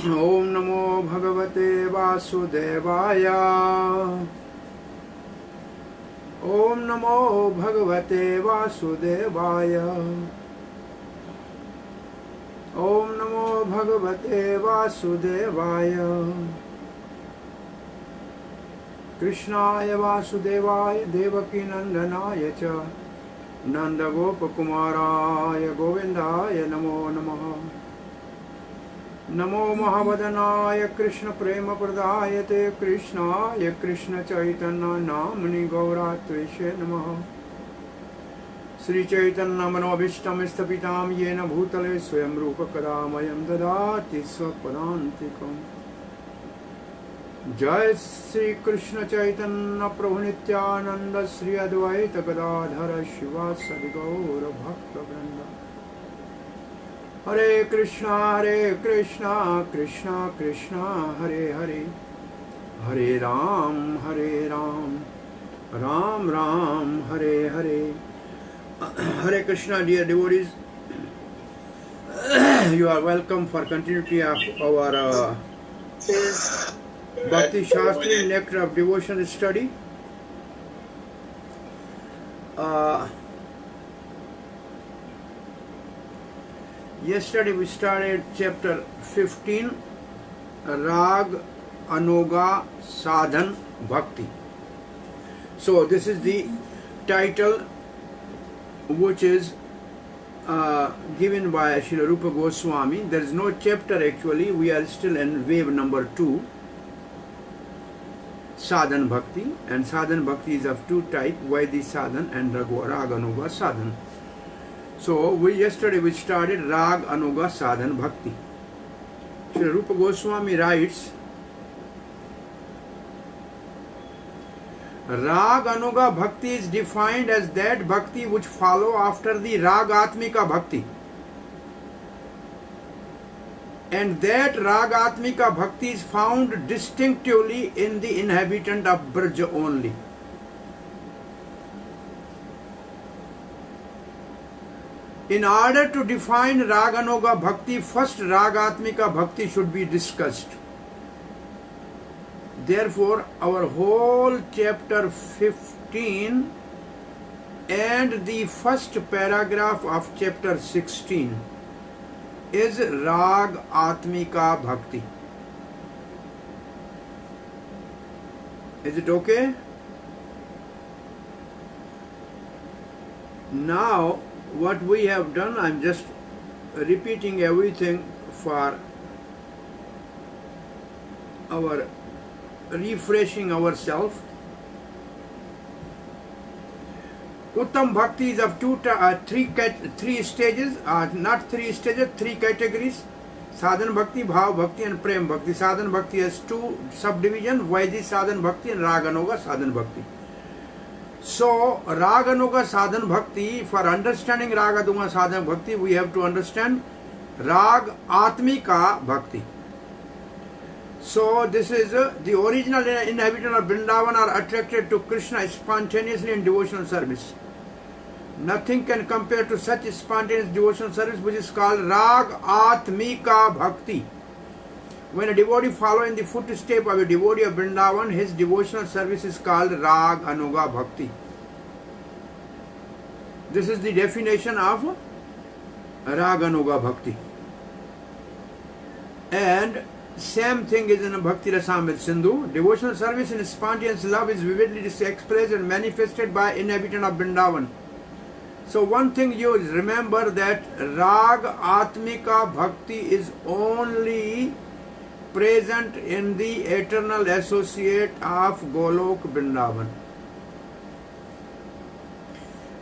ओम नमो भगवते वासुदेवाय। ओम नमो भगवते वासुदेवाय। ओम नमो भगवते वासुदेवाय। कृष्णाय वासुदेवाय देवकी नंदनाय च नंदगोपकुमाराय गोविंदाय नमो नमः। नमो महावदनाय कृष्ण प्रेम प्रदायते कृष्णाय कृष्ण चैतन्य नामनि गौरात्रिषे नमः। श्री चैतन्य मनोभीष्टं स्थपितां येन भूतले स्वयं रूप कदा मह्यं ददाति स्वपदान्तिकम्। जय श्री कृष्ण चैतन्य प्रभु नित्यानंद श्री अद्वैत गदाधर शिवासदि गौर भक्त वृंद। हरे कृष्णा कृष्णा कृष्णा हरे हरे, हरे Ram Ram Ram Hare Hare. Hare Krishna, dear devotees. You are welcome for continuity of our Bhakti Shastri Nectar of Devotion study. Yesterday we started chapter 15, Rag Anoga Sadhan Bhakti. So this is the title which is given by Srila Rupa Goswami. There is no chapter actually. We are still in wave number 2, Sadhan Bhakti. And Sadhan Bhakti is of two types, Vaidhi Sadhan and Rag Anuga Sadhan. So yesterday we started Rag Anuga Sadhan Bhakti. Srila Rupa Goswami writes, Rag Anuga Bhakti is defined as that bhakti which follow after the Rag Atmika Bhakti. And that Rag Atmika Bhakti is found distinctively in the inhabitant of Braj only. In order to define Rag Anuga Bhakti, first Rag Atmika Bhakti should be discussed. Therefore, our whole chapter 15 and the first paragraph of chapter 16 is Rag Atmika Bhakti. Is it okay? Now, what we have done, I am just repeating everything for our refreshing ourselves. Uttam Bhakti is of three stages, not 3 stages, 3 categories: Sadhan Bhakti, Bhav Bhakti and Prem Bhakti. Sadhan Bhakti has 2 subdivisions, Vaidhi Sadhan Bhakti and Rag Anuga Sadhan Bhakti. So, Rag Anuga Sadhan Bhakti, for understanding Rag Anuga Sadhan Bhakti, we have to understand Rag Atmika Bhakti. So, this is the original inhabitants of Vrindavan are attracted to Krishna spontaneously in devotional service. Nothing can compare to such spontaneous devotional service, which is called Rag Atmika Bhakti. When a devotee follows in the footstep of a devotee of Vrindavan, his devotional service is called Rag Anuga Bhakti. This is the definition of Rag Anuga Bhakti. And same thing is in Bhakti Rasamrita Sindhu. Devotional service in spontaneous love is vividly expressed and manifested by inhabitant of Vrindavan. So one thing you remember, that Rag Atmika Bhakti is only present in the eternal associate of Golok Vrindavan.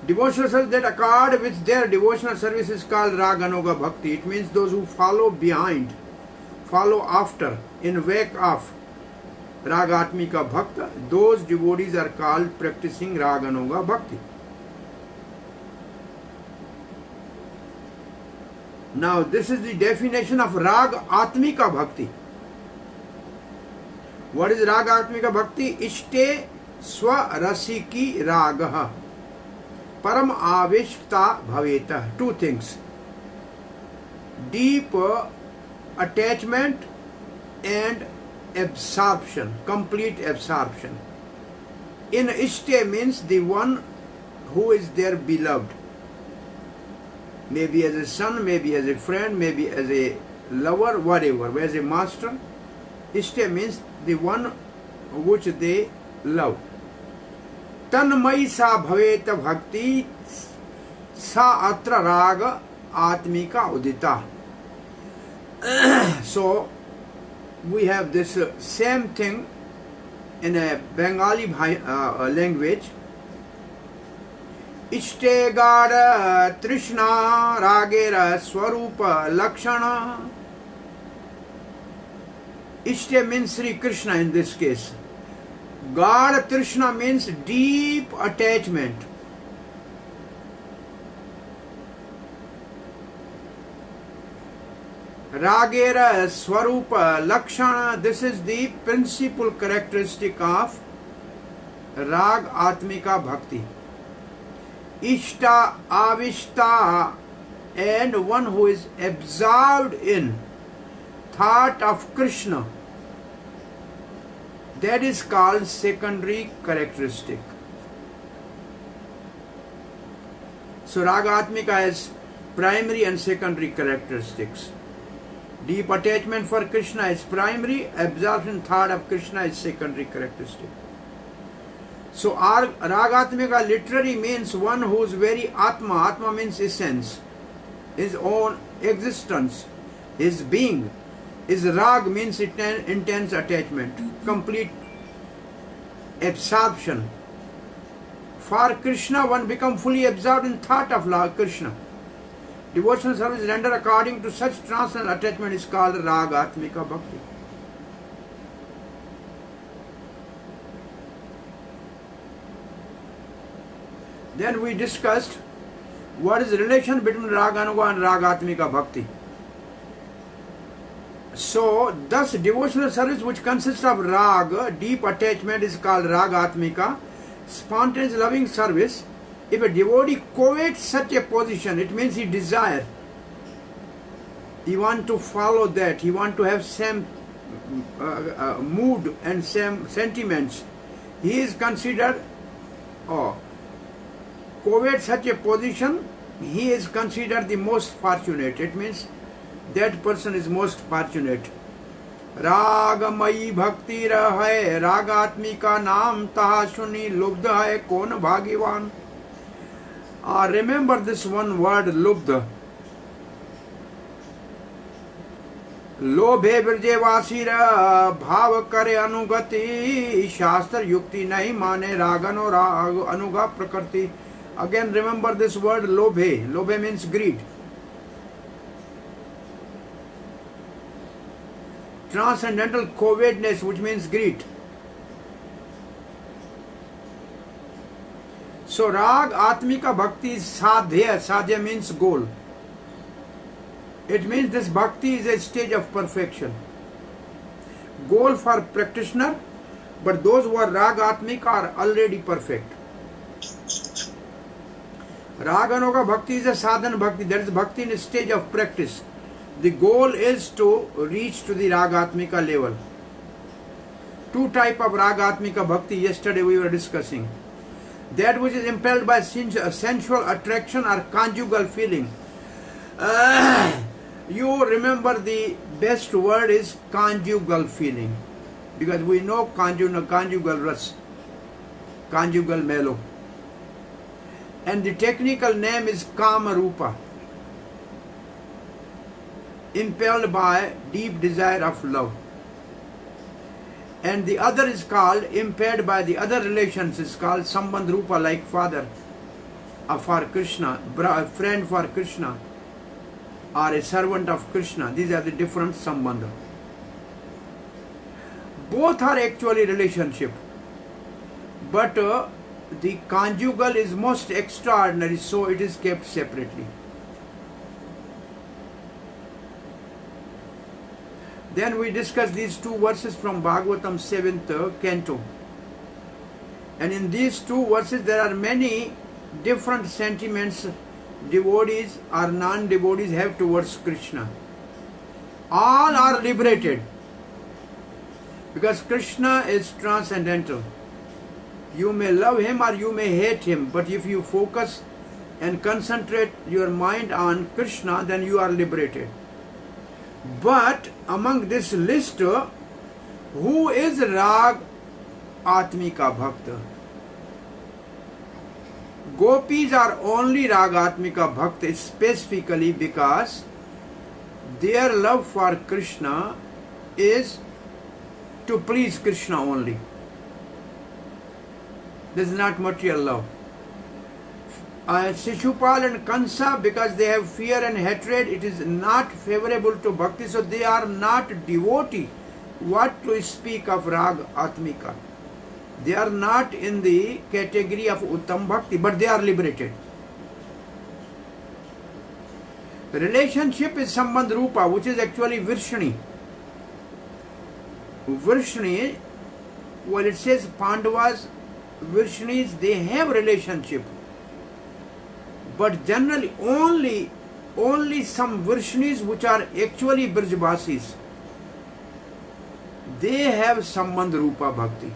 Devotional service that accord with their devotional service is called Rag Anuga Bhakti. It means those who follow behind, follow after, in wake of Rag Atmika Bhakta, those devotees are called practicing Rag Anuga Bhakti. Now this is the definition of Rag Atmika Bhakti. What is Rag Atmika Bhakti? Ishte Swa Rasiki Ragah Param Avishta Bhaveta. 2 things: deep attachment and absorption, complete absorption. In Ishte means the one who is their beloved. Maybe as a son, maybe as a friend, maybe as a lover, whatever, as a master. Ishte means the one which they love. Tanmai sa bhavet bhakti sa atra raga atmika udita. So we have this same thing in a Bengali language. Ishte gada trishna ragera swarupa lakshana. Ishte means Sri Krishna in this case. Gada trishna means deep attachment. Ragera Swarupa Lakshana, this is the principal characteristic of Rag Atmika Bhakti. Ishta Avishta, and one who is absorbed in thought of Krishna. That is called secondary characteristic. So Raga Atmika has primary and secondary characteristics. Deep attachment for Krishna is primary, absorption thought of Krishna is secondary characteristic. So Ragatmika literally means one who is very Atma. Atma means essence, his own existence, his being. His Rag means intense attachment, complete absorption. For Krishna, one becomes fully absorbed in thought of Lord Krishna. Devotional service rendered according to such transcendental attachment is called Raga Atmika Bhakti. Then we discussed what is the relation between Raganuga and Ragatmika Bhakti. So, thus devotional service which consists of Raga, deep attachment, is called Ragatmika. Spontaneous loving service, if a devotee covetes such a position, it means he desires. He wants to follow that. He wants to have same mood and same sentiments. He is considered, covet such a position, he is considered the most fortunate. It means that person is most fortunate. रागमयी भक्ति है रागात्मिका नाम तहा सुनी लुब्ध है कौन भाग्यवान. Remember this one word lubdha. लोभे ब्रजेवासी भाव करे अनुगति शास्त्र युक्ति नहीं माने रागनो राग अनुगा प्रकृति. Again remember this word lobhe. Lobhe means greed. Transcendental covetedness, which means greed. So Rag Atmika Bhakti is sadhya. Sadhya means goal. It means this bhakti is a stage of perfection. Goal for practitioner, but those who are Rag Atmika are already perfect. Raganoga Bhakti is a sadhana bhakti. That is bhakti in a stage of practice. The goal is to reach to the Ragatmika level. Two types of Ragatmika Bhakti yesterday we were discussing. That which is impelled by sensual attraction or conjugal feeling. You remember the best word is conjugal feeling. Because we know conjugal ras, conjugal mellow. And the technical name is Kama Rupa. Impelled by deep desire of love. And the other is called, impaired by the other relations, is called Sambandh Rupa, like father for Krishna, friend for Krishna, or a servant of Krishna. These are the different Sambandha. Both are actually relationship. But the conjugal is most extraordinary, so it is kept separately. Then we discuss these two verses from Bhagavatam 7th canto. And in these two verses there are many different sentiments devotees or non-devotees have towards Krishna. All are liberated. Because Krishna is transcendental. You may love him or you may hate him, but if you focus and concentrate your mind on Krishna, then you are liberated. But among this list, who is Rag Atmika Bhakta? Gopis are only Rag Atmika Bhakta specifically because their love for Krishna is to please Krishna only. This is not material love. Shishupal and Kansa, because they have fear and hatred, it is not favorable to bhakti, so they are not devotee. What to speak of Rag Atmika? They are not in the category of Uttam Bhakti, but they are liberated. The relationship is Sambandh Rupa, which is actually Vrishni. Vrishni, well, it says Pandavas, Vrishnis, they have relationship. But generally only some Vrishnis which are actually Brajvasis, they have Sambandh Rupa Bhakti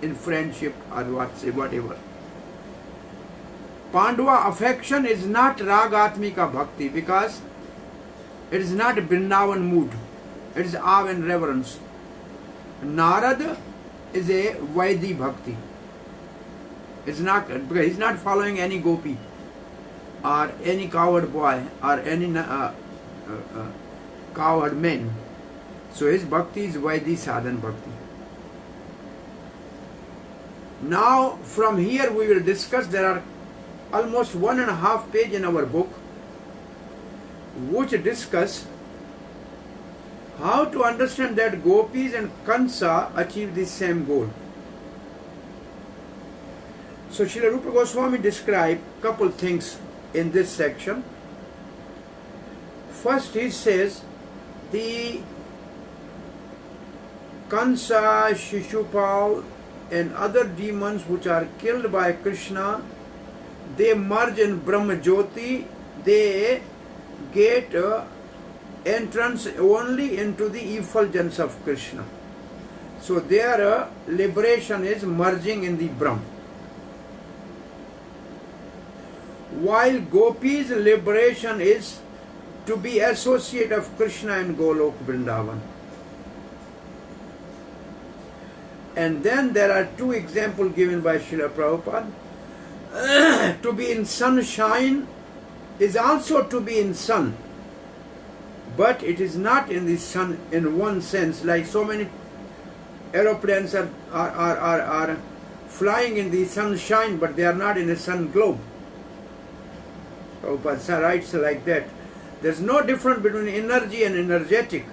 in friendship or whatever. Pandava affection is not Ragatmika Bhakti because it is not Vrindavan mood. It is awe and reverence. Narad is a Vaidhi Bhakti. It's not, because he's not following any gopi or any coward boy or any coward man. So his bhakti is Vaidhi sadhan bhakti. Now from here we will discuss, there are almost 1.5 pages in our book which discuss how to understand that gopis and Kansa achieve the same goal. So Srila Rupa Goswami described couple things in this section. First he says the Kansa, Shishupal and other demons which are killed by Krishna, they merge in Brahma Jyoti, they get entrance only into the effulgence of Krishna. So their liberation is merging in the Brahm. While Gopi's liberation is to be associate of Krishna in Golok Vrindavan. And then there are 2 examples given by Srila Prabhupada. To be in sunshine is also to be in sun, but it is not in the sun in one sense, like so many aeroplanes are flying in the sunshine, but they are not in a sun globe. Prabhupada writes like that. There is no difference between energy and energetic.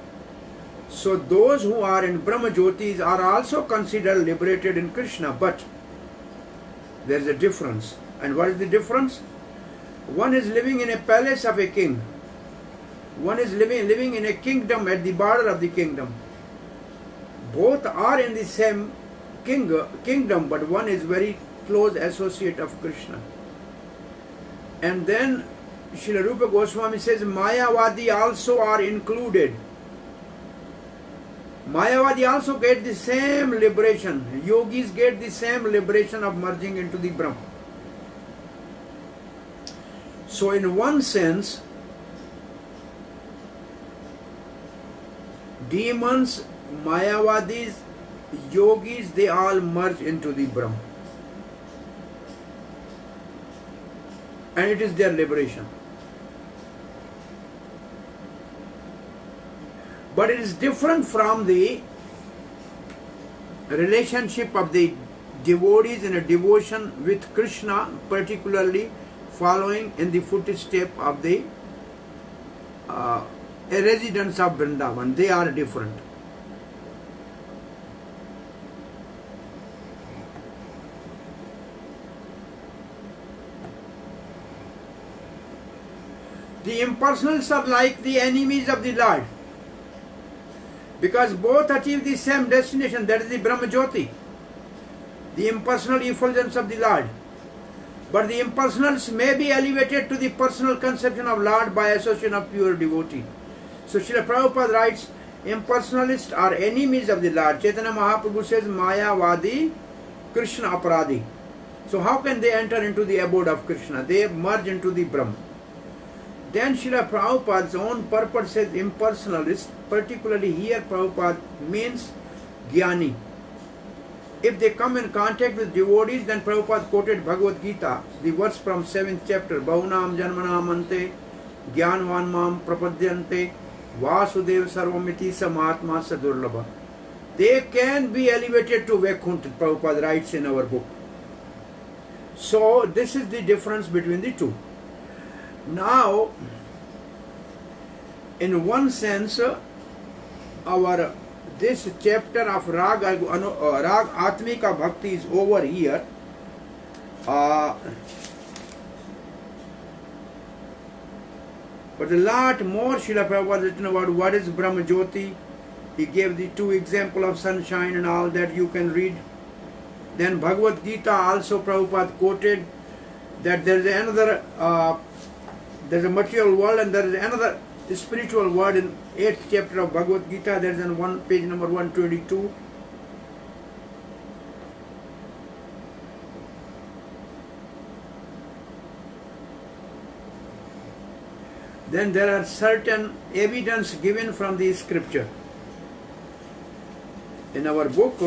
So those who are in Brahma Jyotis are also considered liberated in Krishna, but there is a difference. And what is the difference? One is living in a palace of a king. One is living in a kingdom at the border of the kingdom. Both are in the same kingdom, but one is very close associate of Krishna. And then Srila Rupa Goswami says Mayavadi also are included. Mayavadi also get the same liberation. Yogis get the same liberation of merging into the Brahm. So in one sense, demons, Mayavadis, yogis, they all merge into the Brahm. And it is their liberation. But it is different from the relationship of the devotees in a devotion with Krishna, particularly following in the footstep of the residents of Vrindavan. They are different. The impersonals are like the enemies of the Lord, because both achieve the same destination, that is the Brahma Jyoti, the impersonal effulgence of the Lord. But the impersonals may be elevated to the personal conception of Lord by association of pure devotee. So Srila Prabhupada writes, Impersonalists are enemies of the Lord. Chaitanya Mahaprabhu says, Mayavadi, Krishna Aparadi. So how can they enter into the abode of Krishna? They merge into the Brahma. Then Srila Prabhupada's own purport says impersonalist, particularly here Prabhupada means Jnani. If they come in contact with devotees, then Prabhupada quoted Bhagavad Gita, the verse from 7th chapter, Bahunam Janmanam Ante, Jnanvan Mam Prapadyante, Vasudev Sarvamiti Samahatma Sadurlabha. They can be elevated to Vaikuntha, Prabhupada writes in our book. So this is the difference between the two. Now, in one sense, this chapter of Rag Atmika Bhakti is over here. But a lot more Srila Prabhupada written about what is Brahma Jyoti. He gave the two examples of sunshine and all that you can read. Then Bhagavad Gita also Prabhupada quoted that there is another, there is a material world and there is another spiritual world in 8th chapter of Bhagavad Gita. There is on page number 122. Then there are certain evidence given from the scripture. In our book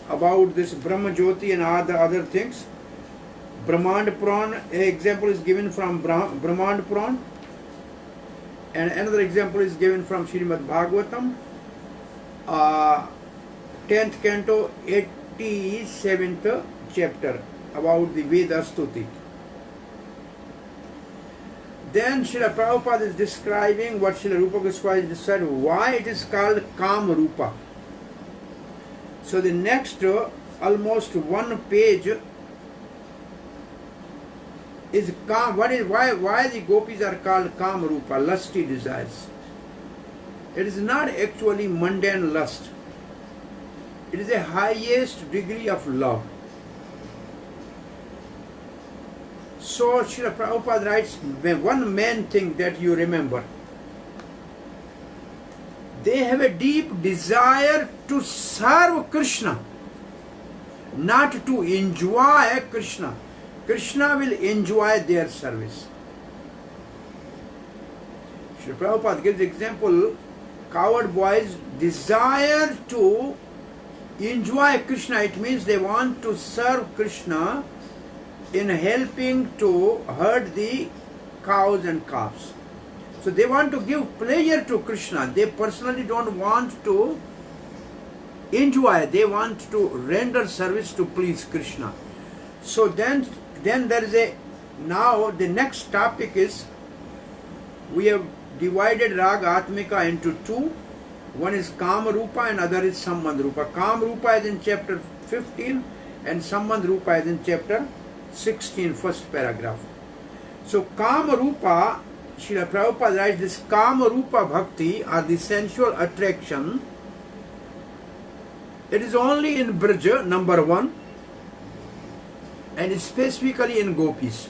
about this Brahma Jyoti and other things, Brahmand Puran, an example is given from Brahmand Puran, and another example is given from Srimad Bhagavatam, 10th canto, 87th chapter, about the Veda Stuti. Then Srila Prabhupada is describing what Srila Rupa Goswami said, why it is called Kama Rupa. So the next almost one page is why the gopis are called Kama Rupa, lusty desires. It is not actually mundane lust. It is the highest degree of love. So Srila Prabhupada writes one main thing that you remember. They have a deep desire to serve Krishna, not to enjoy Krishna. Krishna will enjoy their service. Srila Prabhupada gives example, coward boys desire to enjoy Krishna. It means they want to serve Krishna in helping to herd the cows and calves. So they want to give pleasure to Krishna. They personally don't want to enjoy. They want to render service to please Krishna. So then there is now the next topic is, we have divided Raga Atmika into two. One is Kama Rupa and other is Sambandh Rupa. Kama Rupa is in chapter 15 and Sambandh Rupa is in chapter 16, first paragraph. So Kama Rupa, Srila Prabhupada writes, this Kama Rupa Bhakti or the sensual attraction, it is only in Braj, number one, and specifically in gopis.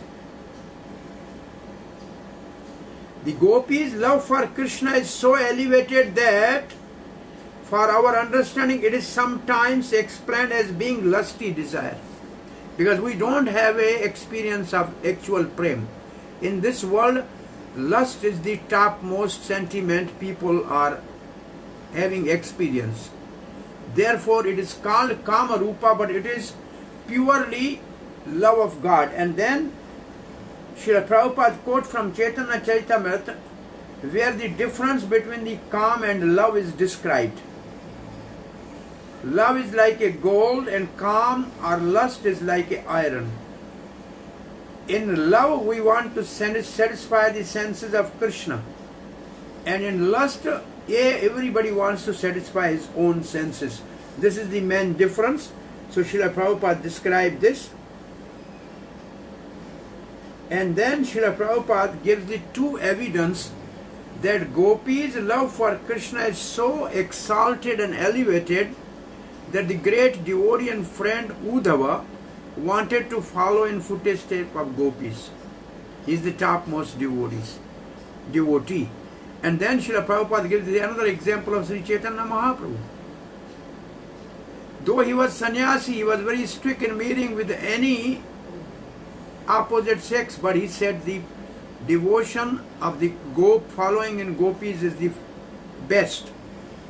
The gopis' love for Krishna is so elevated that for our understanding it is sometimes explained as being lusty desire, because we don't have a experience of actual prem. In this world, lust is the topmost sentiment people are having experience. Therefore it is called Kama Rupa, but it is purely love of God. And then Srila Prabhupada quote from Chaitanya Charitamrita, where the difference between the calm and love is described. Love is like a gold and calm or lust is like a iron. In love we want to satisfy the senses of Krishna, and in lust everybody wants to satisfy his own senses. This is the main difference. So Srila Prabhupada described this. And then Srila Prabhupada gives the two evidence that gopis' love for Krishna is so exalted and elevated that the great devotee and friend Uddhava wanted to follow in footsteps of gopis. He is the topmost devotee. And then Srila Prabhupada gives another example of Sri Chaitanya Mahaprabhu. Though he was sannyasi, he was very strict in marrying with any opposite sex, but he said the devotion of the following in gopis is the best.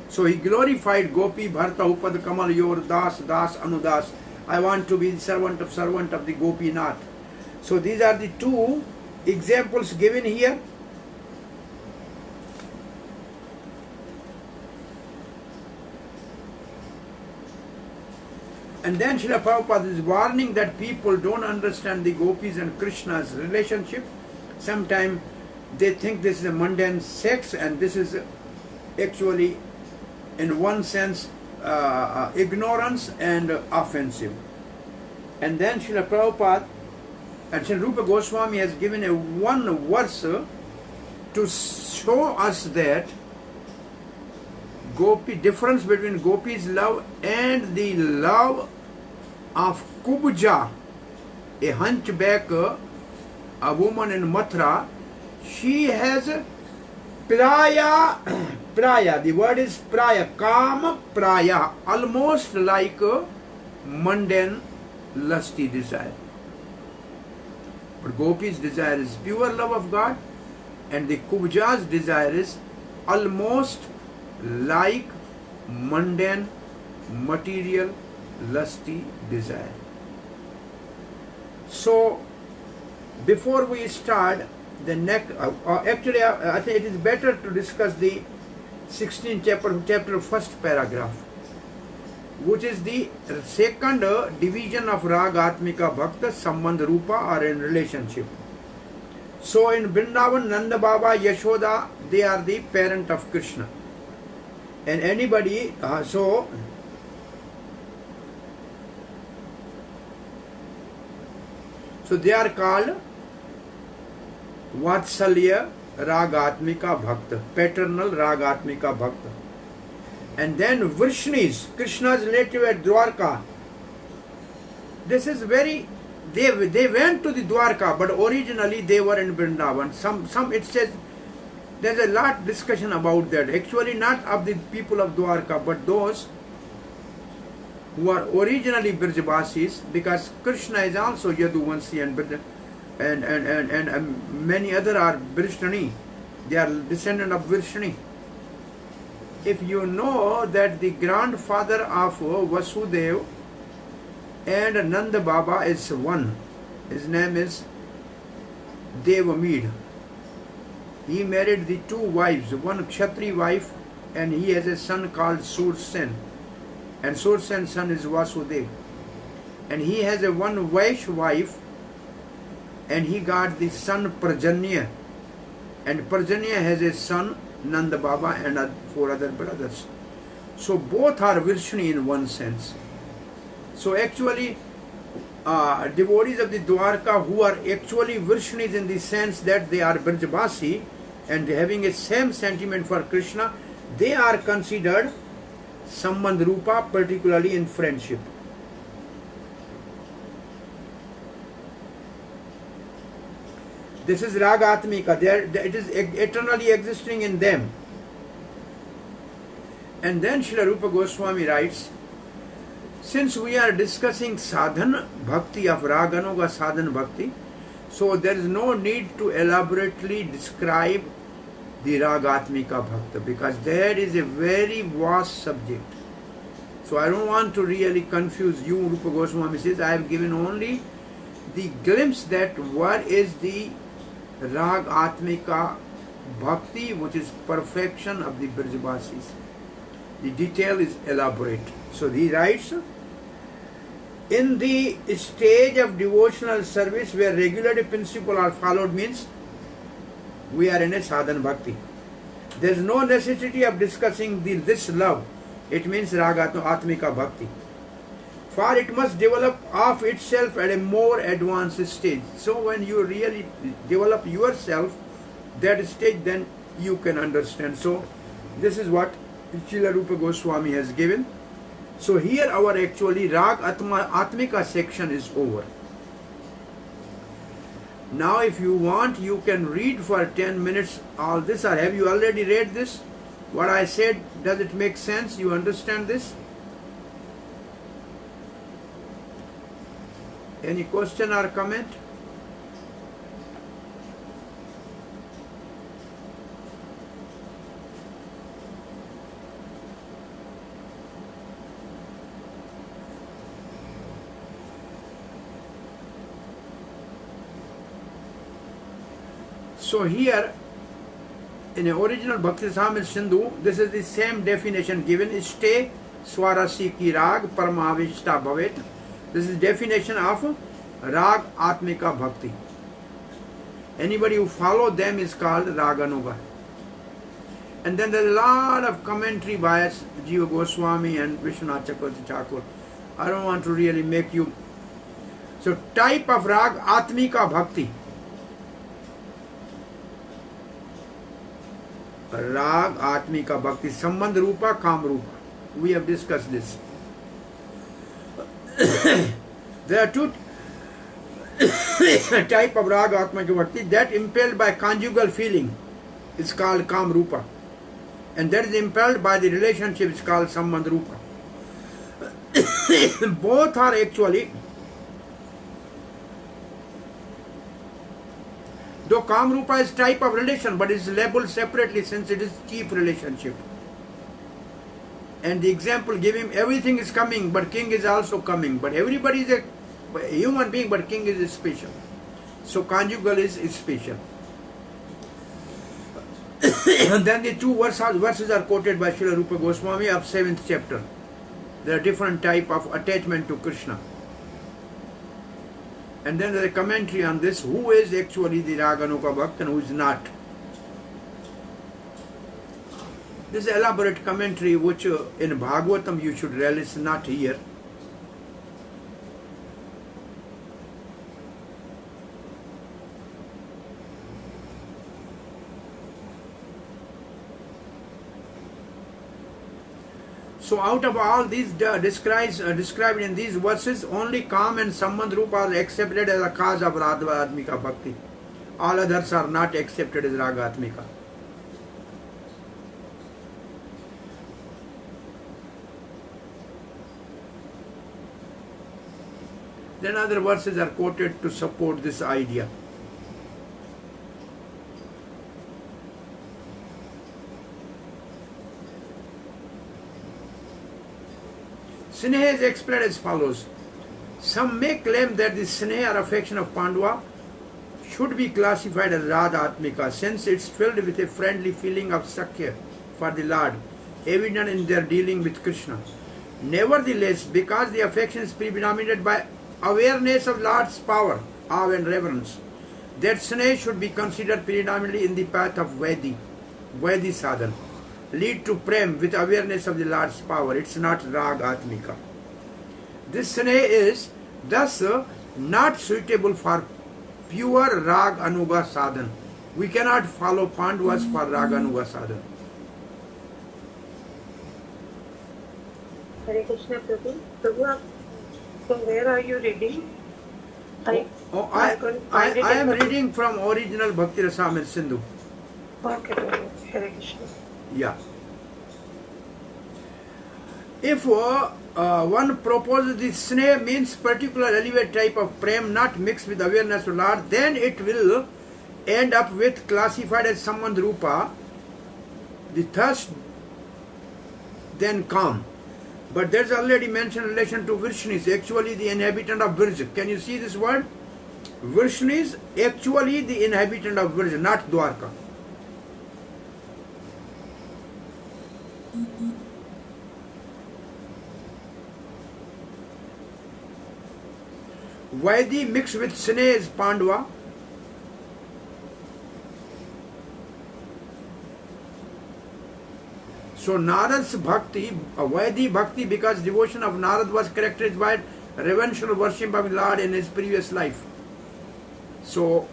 So he glorified Gopi, Bharta, Upad, Kamal, Yor, Das, Das, Anudas. I want to be the servant of the Gopinath. So these are the two examples given here. And then Srila Prabhupada is warning that people don't understand the gopis and Krishna's relationship. Sometimes they think this is a mundane sex, and this is actually, in one sense, ignorance and offensive. And then Srila Prabhupada and Srila Rupa Goswami has given a one verse to show us that difference between Gopi's love and the love of Kubja, a hunchback, a woman in Mathura. She has praya, the word is praya, kama praya, almost like a mundane lusty desire. But Gopi's desire is pure love of God, and the Kubja's desire is almost like mundane, material, lusty desire. So, before we start the next, actually I think it is better to discuss the 16th chapter first paragraph, which is the second division of Raga Atmika Bhakta, Sambandh Rupa, or in relationship. So in Vrindavan, Nanda Baba, Yashoda, they are the parent of Krishna. And anybody, so they are called Vatsalya Ragatmika Bhakta, paternal Ragatmika Bhakta. And then Vrishnis, Krishna's relative at Dwarka. This is very, they went to the Dwarka, but originally they were in Vrindavan. Some it says, there's a lot discussion about that. Actually not of the people of Dwarka, but those who are originally Brajavasis, because Krishna is also Yaduvanshi and many other are Vrishni. They are descendant of Vrishni. If you know that the grandfather of Vasudev and Nanda Baba is one, his name is Devameed. He married the two wives, one Kshatri wife, and he has a son called Sursen. And Sursen's son is Vasudev. And he has a one Vaishya wife, and he got the son Prajanya. And Prajanya has a son Nanda Baba and 4 other brothers. So both are Vrishni in one sense. So actually, devotees of the Dwarka who are actually Vrishnis in the sense that they are Brajavasi and having a same sentiment for Krishna, they are considered Sambandh Rupa, particularly in friendship. This is Ragatmika, it is eternally existing in them. And then Srila Rupa Goswami writes, since we are discussing sadhana bhakti of Raganuga sadhana bhakti, so there is no need to elaborately describe the Ragatmika Bhakta, because that is a very vast subject. So I don't want to really confuse you. Rupa Goswami says, I have given only the glimpse that what is the Ragatmika Bhakti, which is perfection of the Brajavasis. The detail is elaborate. So he writes, in the stage of devotional service where regulative principles are followed, means we are in a sadhana bhakti. There is no necessity of discussing this love. It means Ragatmika Bhakti. For it must develop of itself at a more advanced stage. So when you really develop yourself, that stage, then you can understand. So this is what Srila Rupa Goswami has given. So here our actually Rag Atmika section is over. Now if you want, you can read for 10 minutes all this, or have you already read this? What I said, does it make sense? You understand this? Any question or comment? So here, in the original Bhakti Rasamrita Sindhu, this is the same definition given: Ste Swarasi ki rag paramavishta bhavet. This is definition of rag atmika bhakti. Anybody who follow them is called raganuga. And then there is a lot of commentary by Jiva Goswami and Vishwanath Chakravarti Thakur. I don't want to really make you. So type of rag atmika bhakti. Rag atmika bhakti, sambandh rupa, kam rupa. We have discussed this. There are two type of rag atmika bhakti. That impelled by conjugal feeling is called kam rupa, and that is impelled by the relationship is called sambandh rupa. Both are actually, though Kam Rupa is type of relation, but it is labeled separately since it is chief relationship. And the example give him, everything is coming, but king is also coming. But everybody is a human being, but king is special. So conjugal is special. And then the two verses are quoted by Srila Rupa Goswami of 7th chapter. There are different type of attachment to Krishna. And then there is a commentary on this, who is actually the Raganuga Bhakt and who is not. This elaborate commentary which in Bhagavatam you should relish, not here. So out of all these described in these verses, only Kam and Sambandh Rupa are accepted as a cause of Radha-atmika Bhakti. All others are not accepted as Raga-atmika. Then other verses are quoted to support this idea. Sneha is explained as follows. Some may claim that the Sneha or affection of Pandava should be classified as Radha Atmika, since it's filled with a friendly feeling of Sakhya for the Lord, evident in their dealing with Krishna. Nevertheless, because the affection is predominated by awareness of Lord's power, awe and reverence, that Sneha should be considered predominantly in the path of Vaidhi sadhana. Lead to prem with awareness of the Lord's power. It's not rag atmika. This sneha is thus not suitable for pure rag anuga sadhana. We cannot follow Pandavas for rag anuga sadhana. Hare Krishna Prabhu. Prabhu, from where are you reading? I am reading from original Bhakti Rasamrita Sindhu. Okay, Prabhu. Hare Krishna. Yeah. If one proposes the sneha means particular elevated type of prem not mixed with awareness of Lord, then it will end up with classified as Sambandh Rupa, the thirst, then calm. But there's already mentioned relation to Vrishnis, actually the inhabitant of Vrij. Can you see this word? Vrishnis, actually the inhabitant of Vrij, not Dwarka. Vaidhi mixed with Sneha is Pandava. So Narad's bhakti, Vaidhi bhakti, because devotion of Narad was characterized by reverential worship of Lord in his previous life. So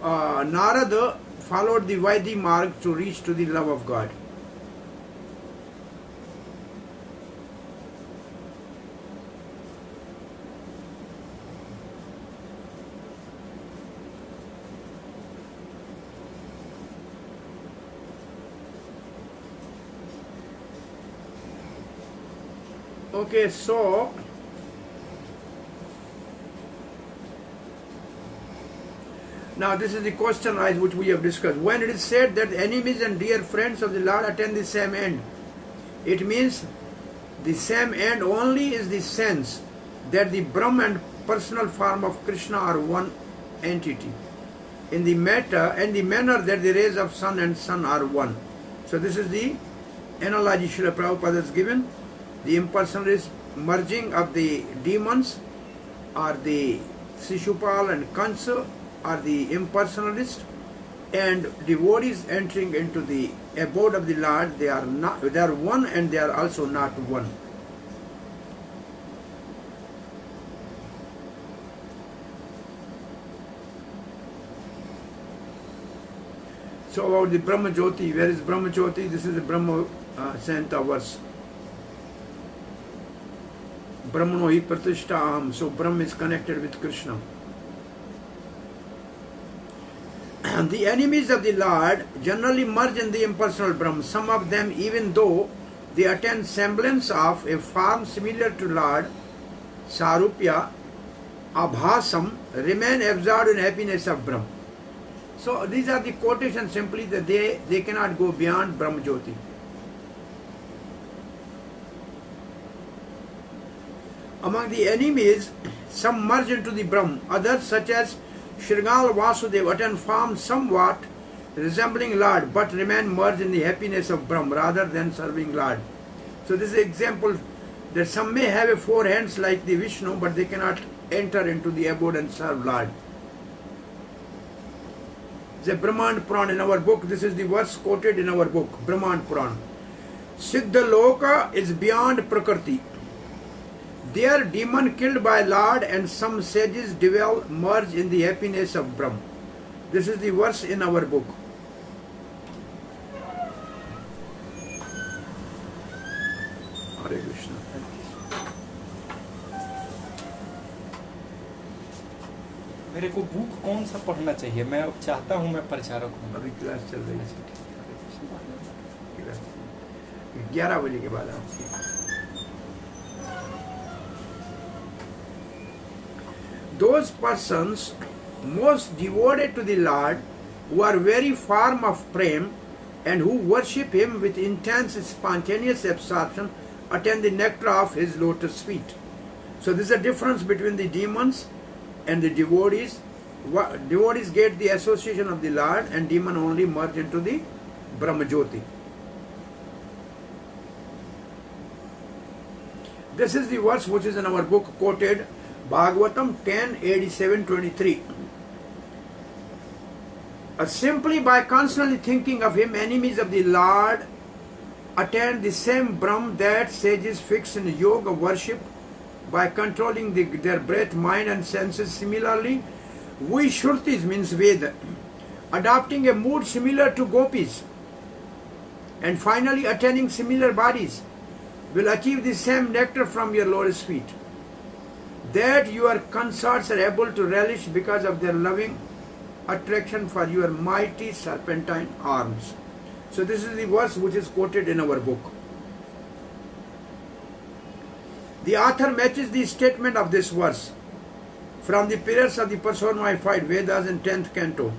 Narada followed the Vaidhi marg to reach to the love of God. Okay, so now this is the question which we have discussed. When it is said that enemies and dear friends of the Lord attain the same end, it means the same end only is the sense that the Brahm and personal form of Krishna are one entity. In the matter and the manner that the rays of sun and sun are one. So this is the analogy Srila Prabhupada has given. The impersonalist merging of the demons are the Shishupal and Kansa are the impersonalist, and devotees entering into the abode of the Lord, they are one and they are also not one. So about the Brahma Jyoti, where is Brahma Jyoti? This is the Brahma Santa verse. Brahmano hi pratishtha aham. So Brahma is connected with Krishna. The enemies of the Lord generally merge in the impersonal Brahma. Some of them, even though they attain semblance of a form similar to Lord, Sarupya, Abhasam, remain absorbed in happiness of Brahma. So these are the quotations simply that they cannot go beyond Brahma Jyoti. Among the enemies, some merge into the Brahm. Others, such as Shrigal Vasudev, attain forms somewhat resembling Lord, but remain merged in the happiness of Brahm rather than serving Lord. So this is an example that some may have 4 hands like the Vishnu, but they cannot enter into the abode and serve Lord. The Brahmand Puran in our book, this is the verse quoted in our book, Brahmand Puran. Siddha Loka is beyond Prakriti. There demon killed by Lord and some sages dwell, merge in the happiness of Brahm. This is the verse in our book. Hare Krishna. मेरे को book कौन सा पढ़ना चाहिए? मैं चाहता हूँ मैं प्रचारक हूँ. अभी क्लास चल रही है. 11 बजे के बाद आपकी. Those persons most devoted to the Lord, who are very form of prem and who worship Him with intense spontaneous absorption, attain the nectar of His lotus feet. So this is a difference between the demons and the devotees. Devotees get the association of the Lord, and demon only merge into the Brahma Jyoti. This is the verse which is in our book quoted, Bhagavatam 10:87-23. Simply by constantly thinking of Him, enemies of the Lord attain the same Brahm that sages fix in yoga worship by controlling their breath, mind and senses. Similarly, we Shrutis, means Veda, adopting a mood similar to gopis and finally attaining similar bodies, will achieve the same nectar from your lotus feet, that your consorts are able to relish because of their loving attraction for your mighty serpentine arms. So this is the verse which is quoted in our book. The author matches the statement of this verse from the pillars of the personified Vedas in 10th canto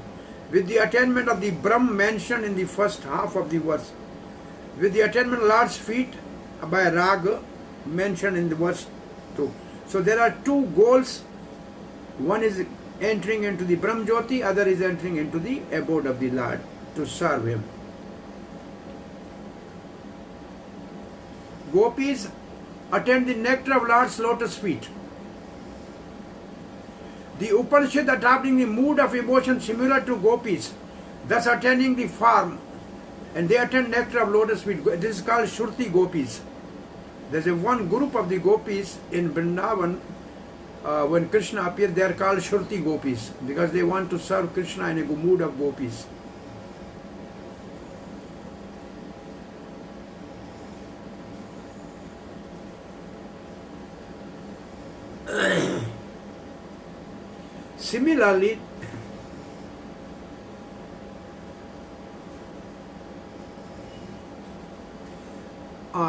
with the attainment of the Brahm mentioned in the first half of the verse, with the attainment of Lord's feet by Raga mentioned in the verse 2. So there are 2 goals. One is entering into the Brahm Jyoti, other is entering into the abode of the Lord to serve Him. Gopis attain the nectar of Lord's lotus feet. The Upanishad adopting the mood of emotion similar to gopis, thus attaining the form, and they attain nectar of lotus feet. This is called Shruti gopis. There is one group of the gopis in Vrindavan. When Krishna appeared, they are called Shruti gopis because they want to serve Krishna in a mood of gopis. Similarly,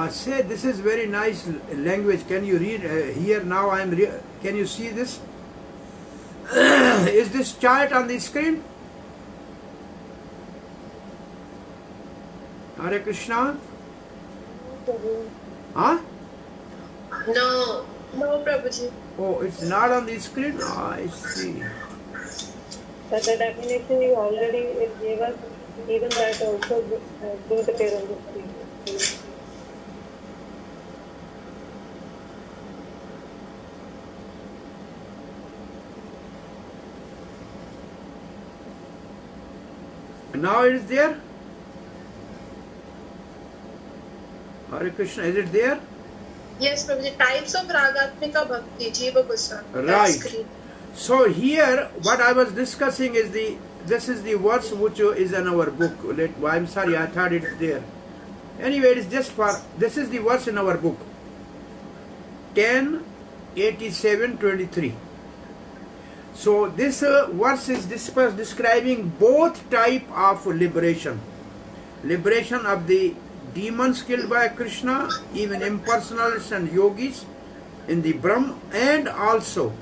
say this is very nice language. Can you read here now? Can you see this? Is this chart on the screen? Hare Krishna. Huh? No, no, Prabhuji. Oh, it's not on the screen? Oh, I see. But the definition you already gave us, even that also don't appear on the screen. Now it is there? Hare Krishna, is it there? Yes, Prabhuji. Types of Ragatmika Bhakti, Jiva Goswami. Right. So here, what I was discussing is this is the verse which is in our book. I'm sorry, I thought it's there. Anyway, it's just this is the verse in our book. 10:87:23. So this verse is describing both type of liberation. Liberation of the demons killed by Krishna, even impersonalists and yogis in the Brahm, and also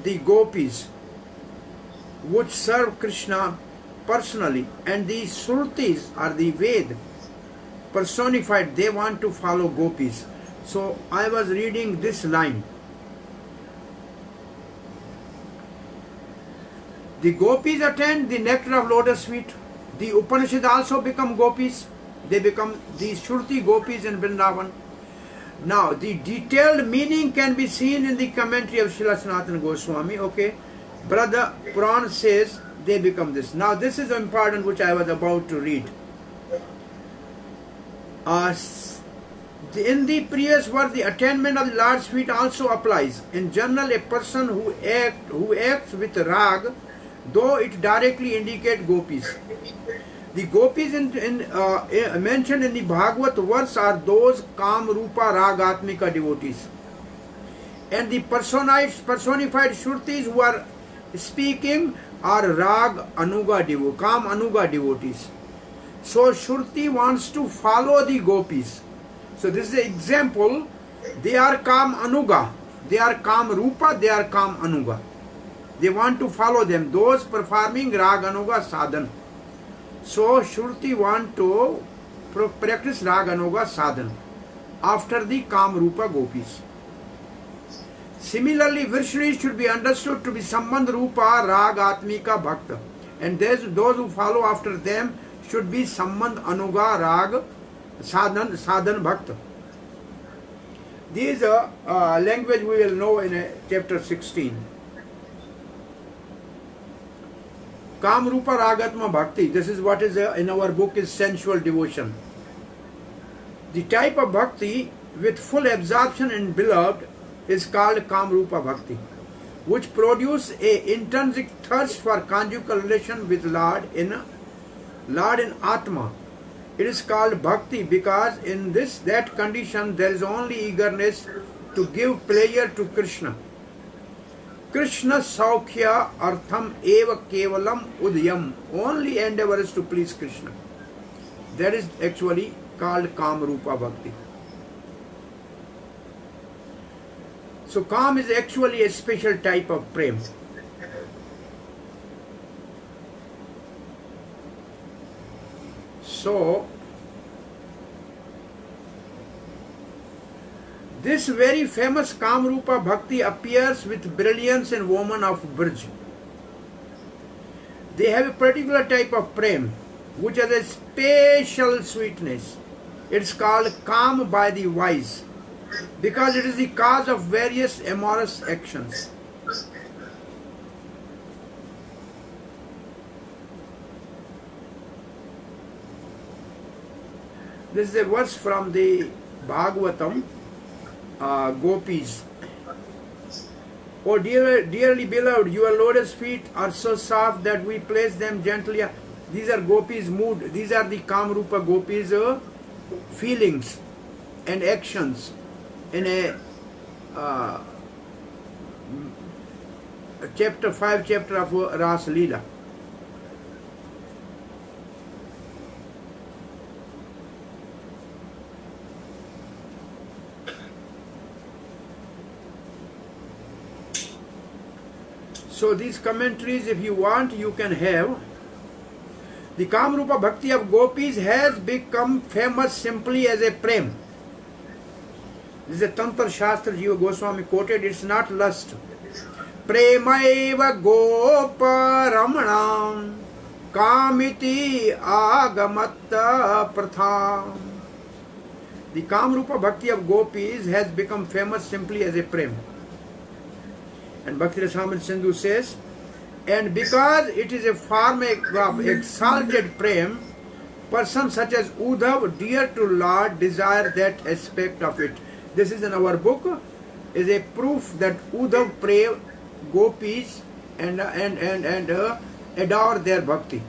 the gopis which serve Krishna personally, and the Shrutis are the Ved personified. They want to follow gopis. So I was reading this line. The gopis attend the nectar of lotus feet. The Upanishad also become gopis. They become the Shruti gopis in Vrindavan. Now, the detailed meaning can be seen in the commentary of Srila Sanatana Goswami. Okay, Brother Puran says they become this. Now, this is important which I was about to read. In the previous verse, the attainment of the Lord's feet also applies. In general, a person who acts with rag, though it directly indicates gopis. The gopis mentioned in the Bhagavad verse are those Kam Rupa Ragatmika devotees. And the personified Shrutis who are speaking are Rag Anuga devotees, Kam Anuga devotees. So Shruti wants to follow the gopis. So this is an example. They are Kam Anuga. They are Kam Rupa, they are Kam Anuga. They want to follow them, those performing Rag Anuga sadhan. So Shruti want to practice Rag Anuga sadhan after the Kam Rupa gopis. Similarly, Vrishnis should be understood to be Sambandh Rupa Rag Atmika Bhakta, and those who follow after them should be Sambandh Anuga Rag Sadhan Bhakta. This is a language we will know in chapter 16. Kam Rupa Ragatma Bhakti, this is what is in our book, is sensual devotion. The type of bhakti with full absorption in beloved is called Kam Rupa Bhakti, which produce a intrinsic thirst for conjugal relation with Lord in Atma. It is called Bhakti because in that condition there is only eagerness to give pleasure to Krishna. Krishna Saukhya Artham Eva Kevalam Udayam. Only endeavor is to please Krishna. That is actually called Kam Rupa Bhakti. So Kam is actually a special type of prem. So this very famous Kam Rupa Bhakti appears with brilliance in women of Brij. They have a particular type of prem which has a special sweetness. It's called Kam by the wise because it is the cause of various amorous actions. This is a verse from the Bhagavatam. Gopis. Oh dearly beloved, your lotus feet are so soft that we place them gently. These are gopis' mood. These are the Kam Rupa gopis' feelings and actions in a chapter 5 chapter of Ras Leela. So these commentaries, if you want, you can have. The Kamrupa Bhakti of gopis has become famous simply as a prem. This is a Tantra Shastra Jiva Goswami quoted. It's not lust. Premaiva gopa ramanam kamiti agamatta pratham. The Kamrupa Bhakti of gopis has become famous simply as a prem. And Bhakti Rasamrita Sindhu says, and because it is a form of exalted prem, persons such as Uddhav, dear to Lord, desire that aspect of it. This is in our book, is a proof that Uddhav pray gopis and adore their bhakti.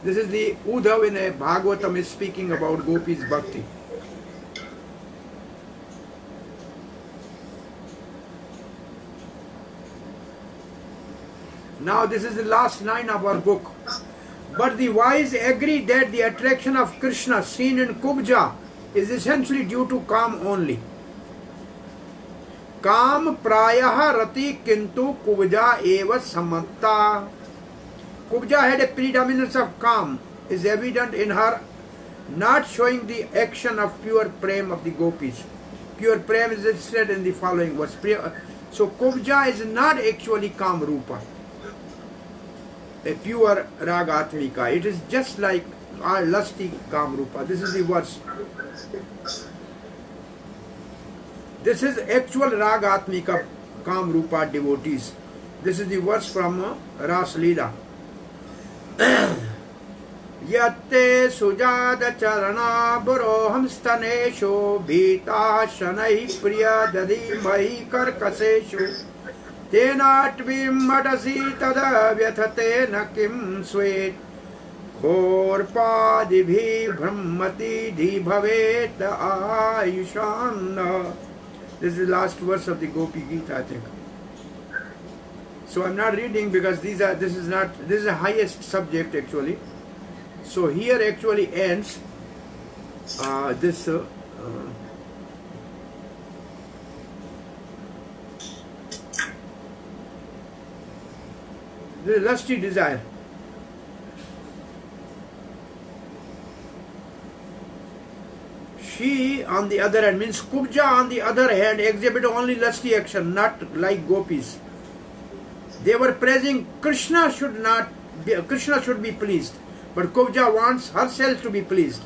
This is the Uddhav in a Bhagavatam is speaking about gopis bhakti. Now this is the last line of our book. But the wise agree that the attraction of Krishna seen in Kubja is essentially due to Kam only. Kam prayaha rati kintu Kubja eva samatta. Kubja had a predominance of Kam, is evident in her not showing the action of pure prem of the gopis. Pure prem is said in the following verse. So Kubja is not actually Kam Rupa, a pure Ragatmika. It is just like our lusty Kamrupa. This is the verse. This is actual Ragatmika Kamrupa devotees. This is the verse from Ras Leela. Yatte sujada charana buroham stanesho bhita shanai priya dadi mahi karkasesho तेनाट्वीं मटसी तदा व्यथते न किं स्वेत् घोरपादिभिः भ्रमति धि भवेत् आयुषान्. This is the last verse of the Gopi Gita, I think. So I'm not reading because this is the highest subject actually. So here actually ends this the lusty desire. She, on the other hand, means Kubja on the other hand, exhibit only lusty action, not like gopis. They were praising Krishna should be pleased, but Kubja wants herself to be pleased.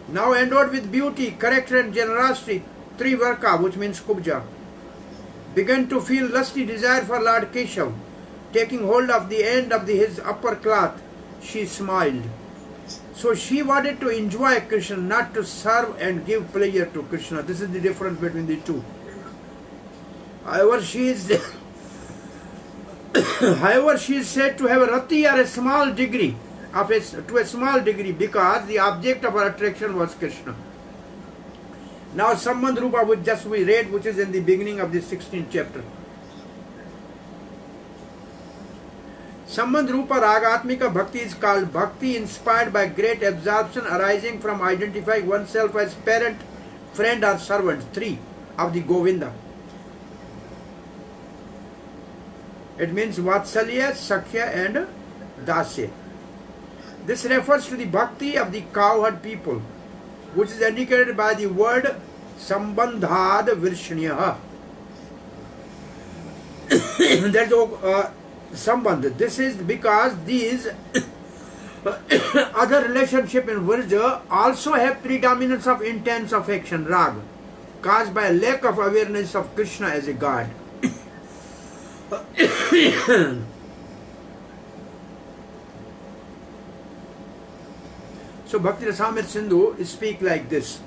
Now endowed with beauty, character and generosity, Trivarka, which means Kubja, began to feel lusty desire for Lord Keshav. Taking hold of the end of his upper cloth, she smiled. So she wanted to enjoy Krishna, not to serve and give pleasure to Krishna. This is the difference between the two. However, she is said to have a rati or a small degree, to a small degree, because the object of her attraction was Krishna. Now Sambandh Rupa, which just we read, which is in the beginning of the 16th chapter. Sambandh Rupa Ragatmika Bhakti is called Bhakti inspired by great absorption arising from identifying oneself as parent, friend or servant, three of the Govinda. It means Vatsalya, Sakhya and Dasya. This refers to the Bhakti of the cowherd people, which is indicated by the word Sambandhad Vrishniyaha. That is Sambandh. This is because these other relationship in Virja also have predominance of intense affection, rag, caused by a lack of awareness of Krishna as a god. So Bhakti Rasamrita Sindhu speak like this.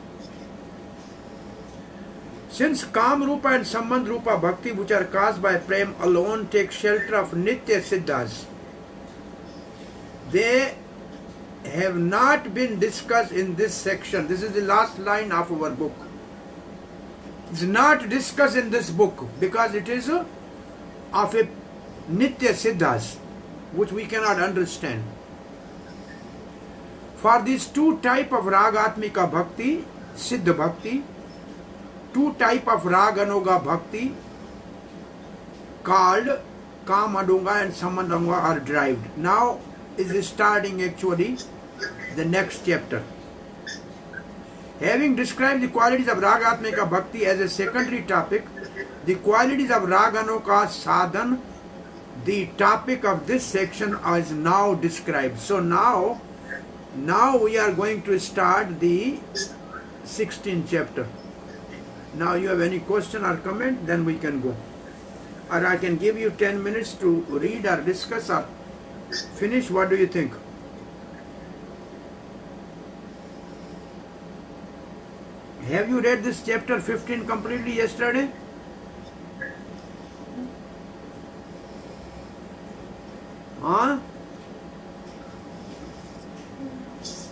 Since Kamrupa and Sambandh Rupa Bhakti, which are caused by Prem alone, take shelter of Nitya Siddhas, they have not been discussed in this section. This is the last line of our book. It's not discussed in this book because it is of a Nitya Siddhas, which we cannot understand. For these two type of Ragatmika Bhakti, Siddha Bhakti, two type of Raganuga Bhakti, called Kamadunga and Samandanga are derived. Now is starting actually the next chapter. Having described the qualities of Ragatmika Bhakti as a secondary topic, the qualities of Raganoka Sadhan, the topic of this section, is now described. So now we are going to start the 16th chapter. Now you have any question or comment, then we can go. Or I can give you 10 minutes to read or discuss or finish. What do you think? Have you read this chapter 15 completely yesterday? Huh?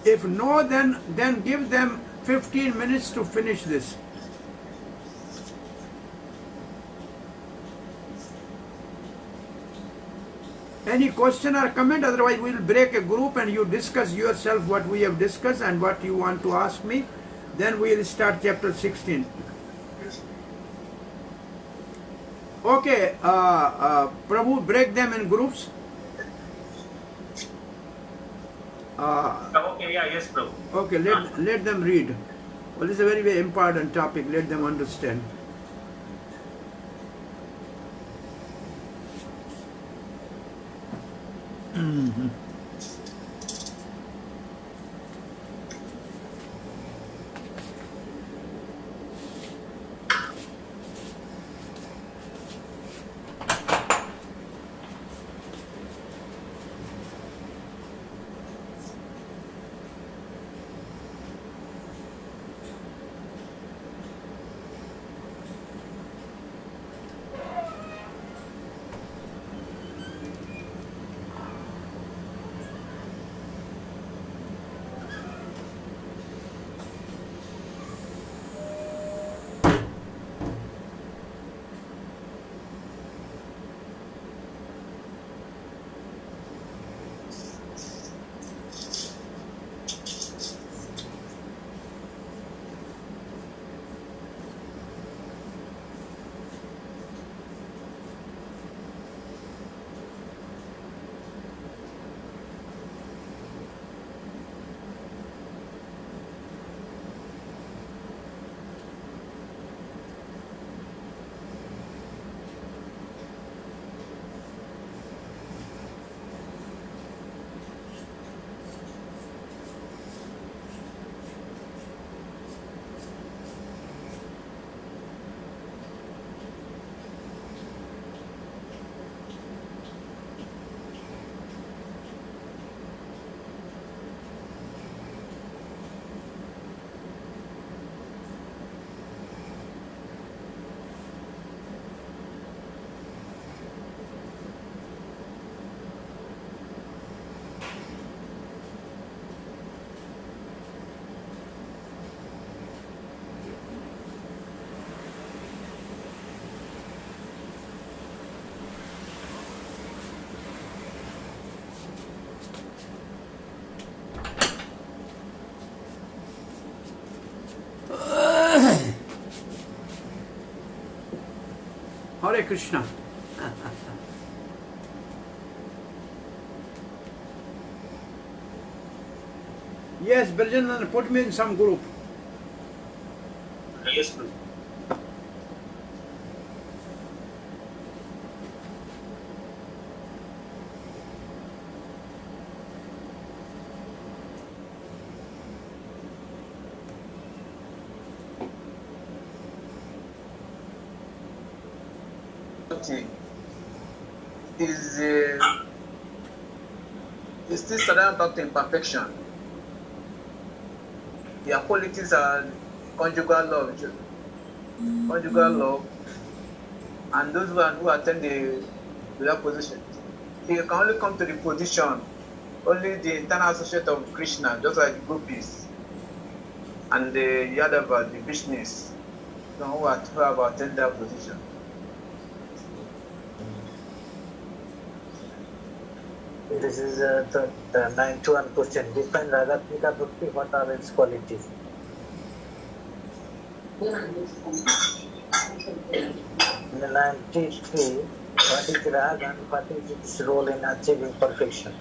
If no, then give them 15 minutes to finish this. Any question or comment? Otherwise, we will break a group and you discuss yourself what we have discussed and what you want to ask me. Then we will start chapter 16. Okay, Prabhu, break them in groups. Okay, yeah, yes, Prabhu. Okay, let them read. Well, this is a very, very important topic. Let them understand. Hare Krishna. Yes, Brajanand, put me in some group. Yes, Prabhu. Is still surrounded about imperfection. Their qualities are conjugal love, and those who attend the position. They can only come to the position only the internal associate of Krishna, just like the gopis, and the Yadava, the Vishnus, who have attended that position. This is the 91 question. Define Ragatmika Bhakti, what are its qualities? In the 93, What is rag and what is its role in achieving perfection?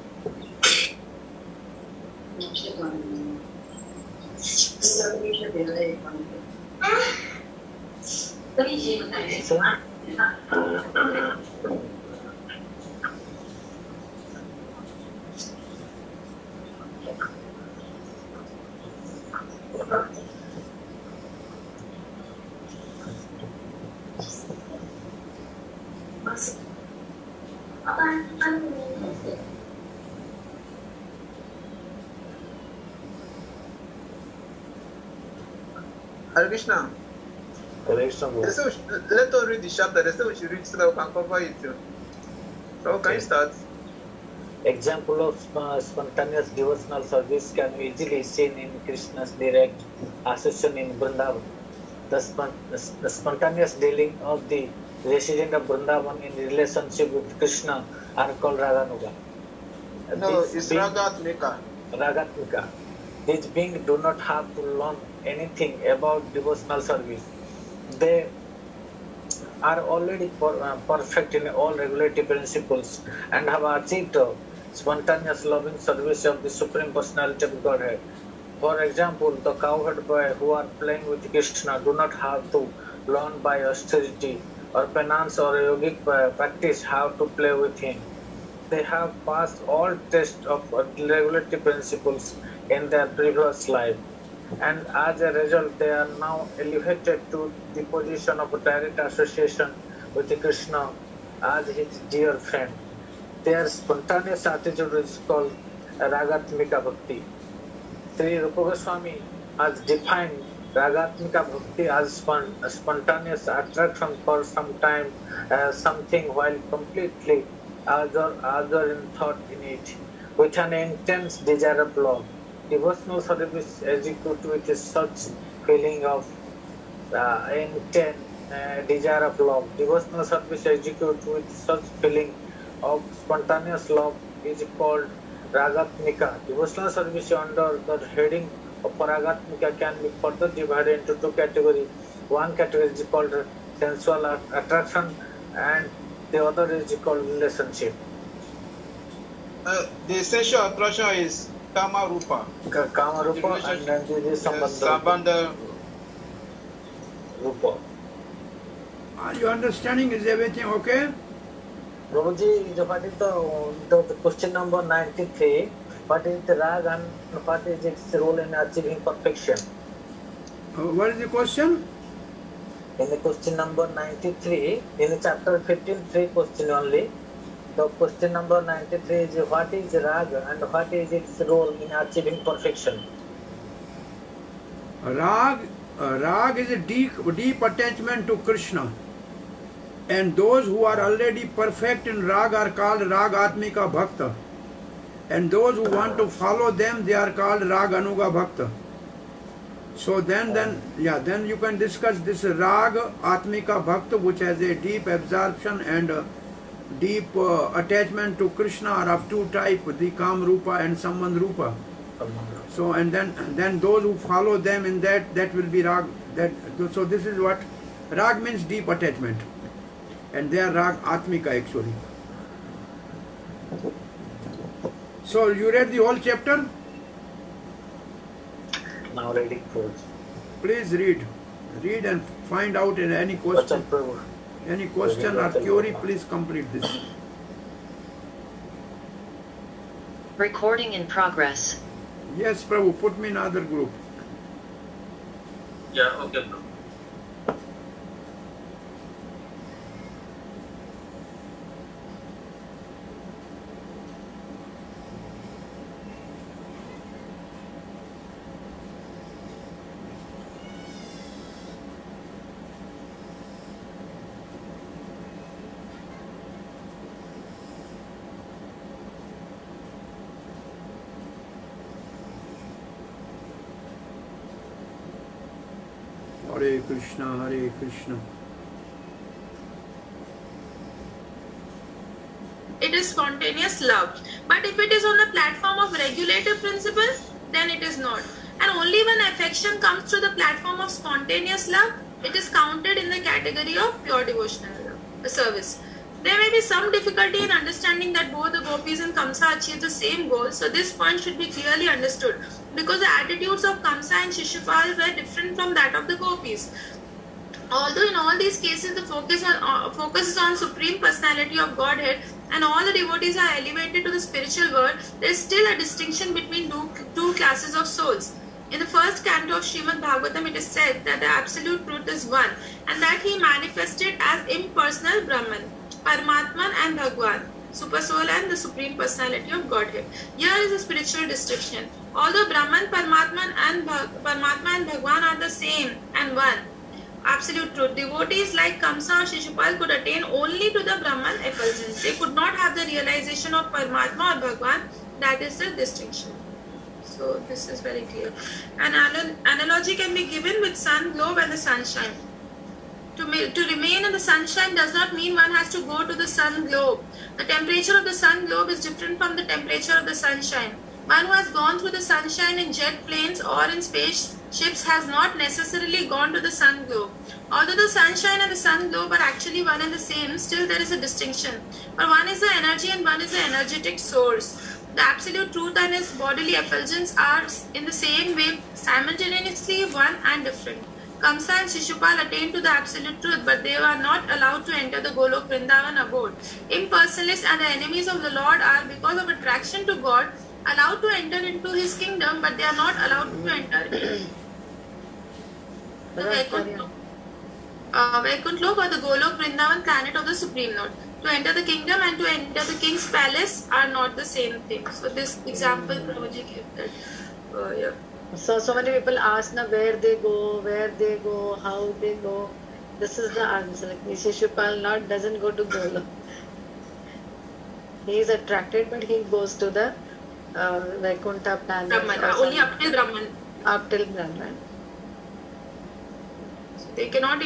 So, Hare Krishna. correction They say let us read the chapter. They say we should read so that we can cover it. So can you start? Example of spontaneous devotional service can be easily seen in Krishna's direct association in Vrindavan. The spontaneous dealing of the resident of Vrindavan in relationship with Krishna are called Raganuga. No, These it's being- Ragatmika. Ragatmika. These beings do not have to learn anything about devotional service. They are already perfect in all regulative principles and have achieved spontaneous loving service of the Supreme Personality of Godhead. For example, the cowherd boy who are playing with Krishna do not have to learn by austerity or penance or yogic practice how to play with him. They have passed all tests of regulative principles in their previous life, and as a result, they are now elevated to the position of direct association with Krishna as his dear friend. Their spontaneous attitude is called Ragatmika Bhakti. Sri Rupa Goswami has defined Ragatmika Bhakti as spontaneous attraction for some time as something while completely other in thought in it, with an intense desire of love. Devotional service execute with such feeling of intense desire of love. Devotional service execute with such feeling of spontaneous love is called Ragatmika. Devotional service under the heading of Ragatmika can be further divided into two categories. One category is called sensual attraction and the other is called relationship. The sensual attraction is Kama Rupa. Kama Rupa and then there is Sambandha Sambandha. Rupa. Are you understanding? Is everything okay? Prabhuji, what is the question number 93? What is the rag and what is its role in achieving perfection? What is the question? In the question number 93, in the chapter 15, 3 question only. The question number 93 is what is rag and what is its role in achieving perfection? Rag is a deep attachment to Krishna. And those who are already perfect in rag are called Ragatmika Bhakta. And those who want to follow them, they are called Raganuga Bhakta. So then you can discuss this Rag Atmika Bhakta, which has a deep absorption and deep attachment to Krishna are of two types, the Kam Rupa and Sambandh Rupa. So and then those who follow them in that will be Rag. So this is what Rag means, deep attachment, and they are Rag Atmika actually. So you read the whole chapter? Now reading first. Please read and find out any question. Any question or query, please complete this. Recording in progress. Yes, Prabhu, put me in other group. Yeah, okay, bro. Hare Krishna, Hare Krishna. It is spontaneous love. But if it is on the platform of regulative principle, then it is not. And only when affection comes to the platform of spontaneous love, it is counted in the category of pure devotional love, service. There may be some difficulty in understanding that both the gopis and Kamsa achieve the same goal, so this point should be clearly understood because the attitudes of Kamsa and Shishupal were different from that of the gopis. Although in all these cases the focus is on Supreme Personality of Godhead and all the devotees are elevated to the spiritual world, there is still a distinction between two classes of souls. In the first canto of Srimad Bhagavatam, it is said that the absolute truth is one and that he manifested as impersonal Brahman, Paramatman and Bhagwan, Super Soul and the Supreme Personality of Godhead. Here is a spiritual distinction. Although Brahman, Paramatman and Bhagwan are the same and one, absolute truth, devotees like Kamsa or Shishupal could attain only to the Brahman effulgence. They could not have the realization of Paramatma or Bhagwan. That is the distinction. So this is very clear. An analogy can be given with sun globe and the sunshine. To remain in the sunshine does not mean one has to go to the sun globe. The temperature of the sun globe is different from the temperature of the sunshine. One who has gone through the sunshine in jet planes or in spaceships has not necessarily gone to the sun globe. Although the sunshine and the sun globe are actually one and the same, still there is a distinction. But one is the energy and one is the energetic source. The absolute truth and his bodily effulgence are in the same way simultaneously one and different. Kamsa and Shishupal attained to the absolute truth, but they were not allowed to enter the Golok Vrindavan abode. Impersonalists and the enemies of the Lord are, because of attraction to God, allowed to enter into his kingdom, but they are not allowed to enter the Vaikunt Lok or the Golok Vrindavan planet of the Supreme Lord. To enter the kingdom and to enter the king's palace are not the same thing. So this example Prabhuji gave that. Yeah. So many people ask now where they go, how they go. This is the answer. Like Shishupal not doesn't go to Golok. He is attracted, but he goes to the Vaikuntha planet. Brahman, only up till Brahman. Up till Brahman. They do not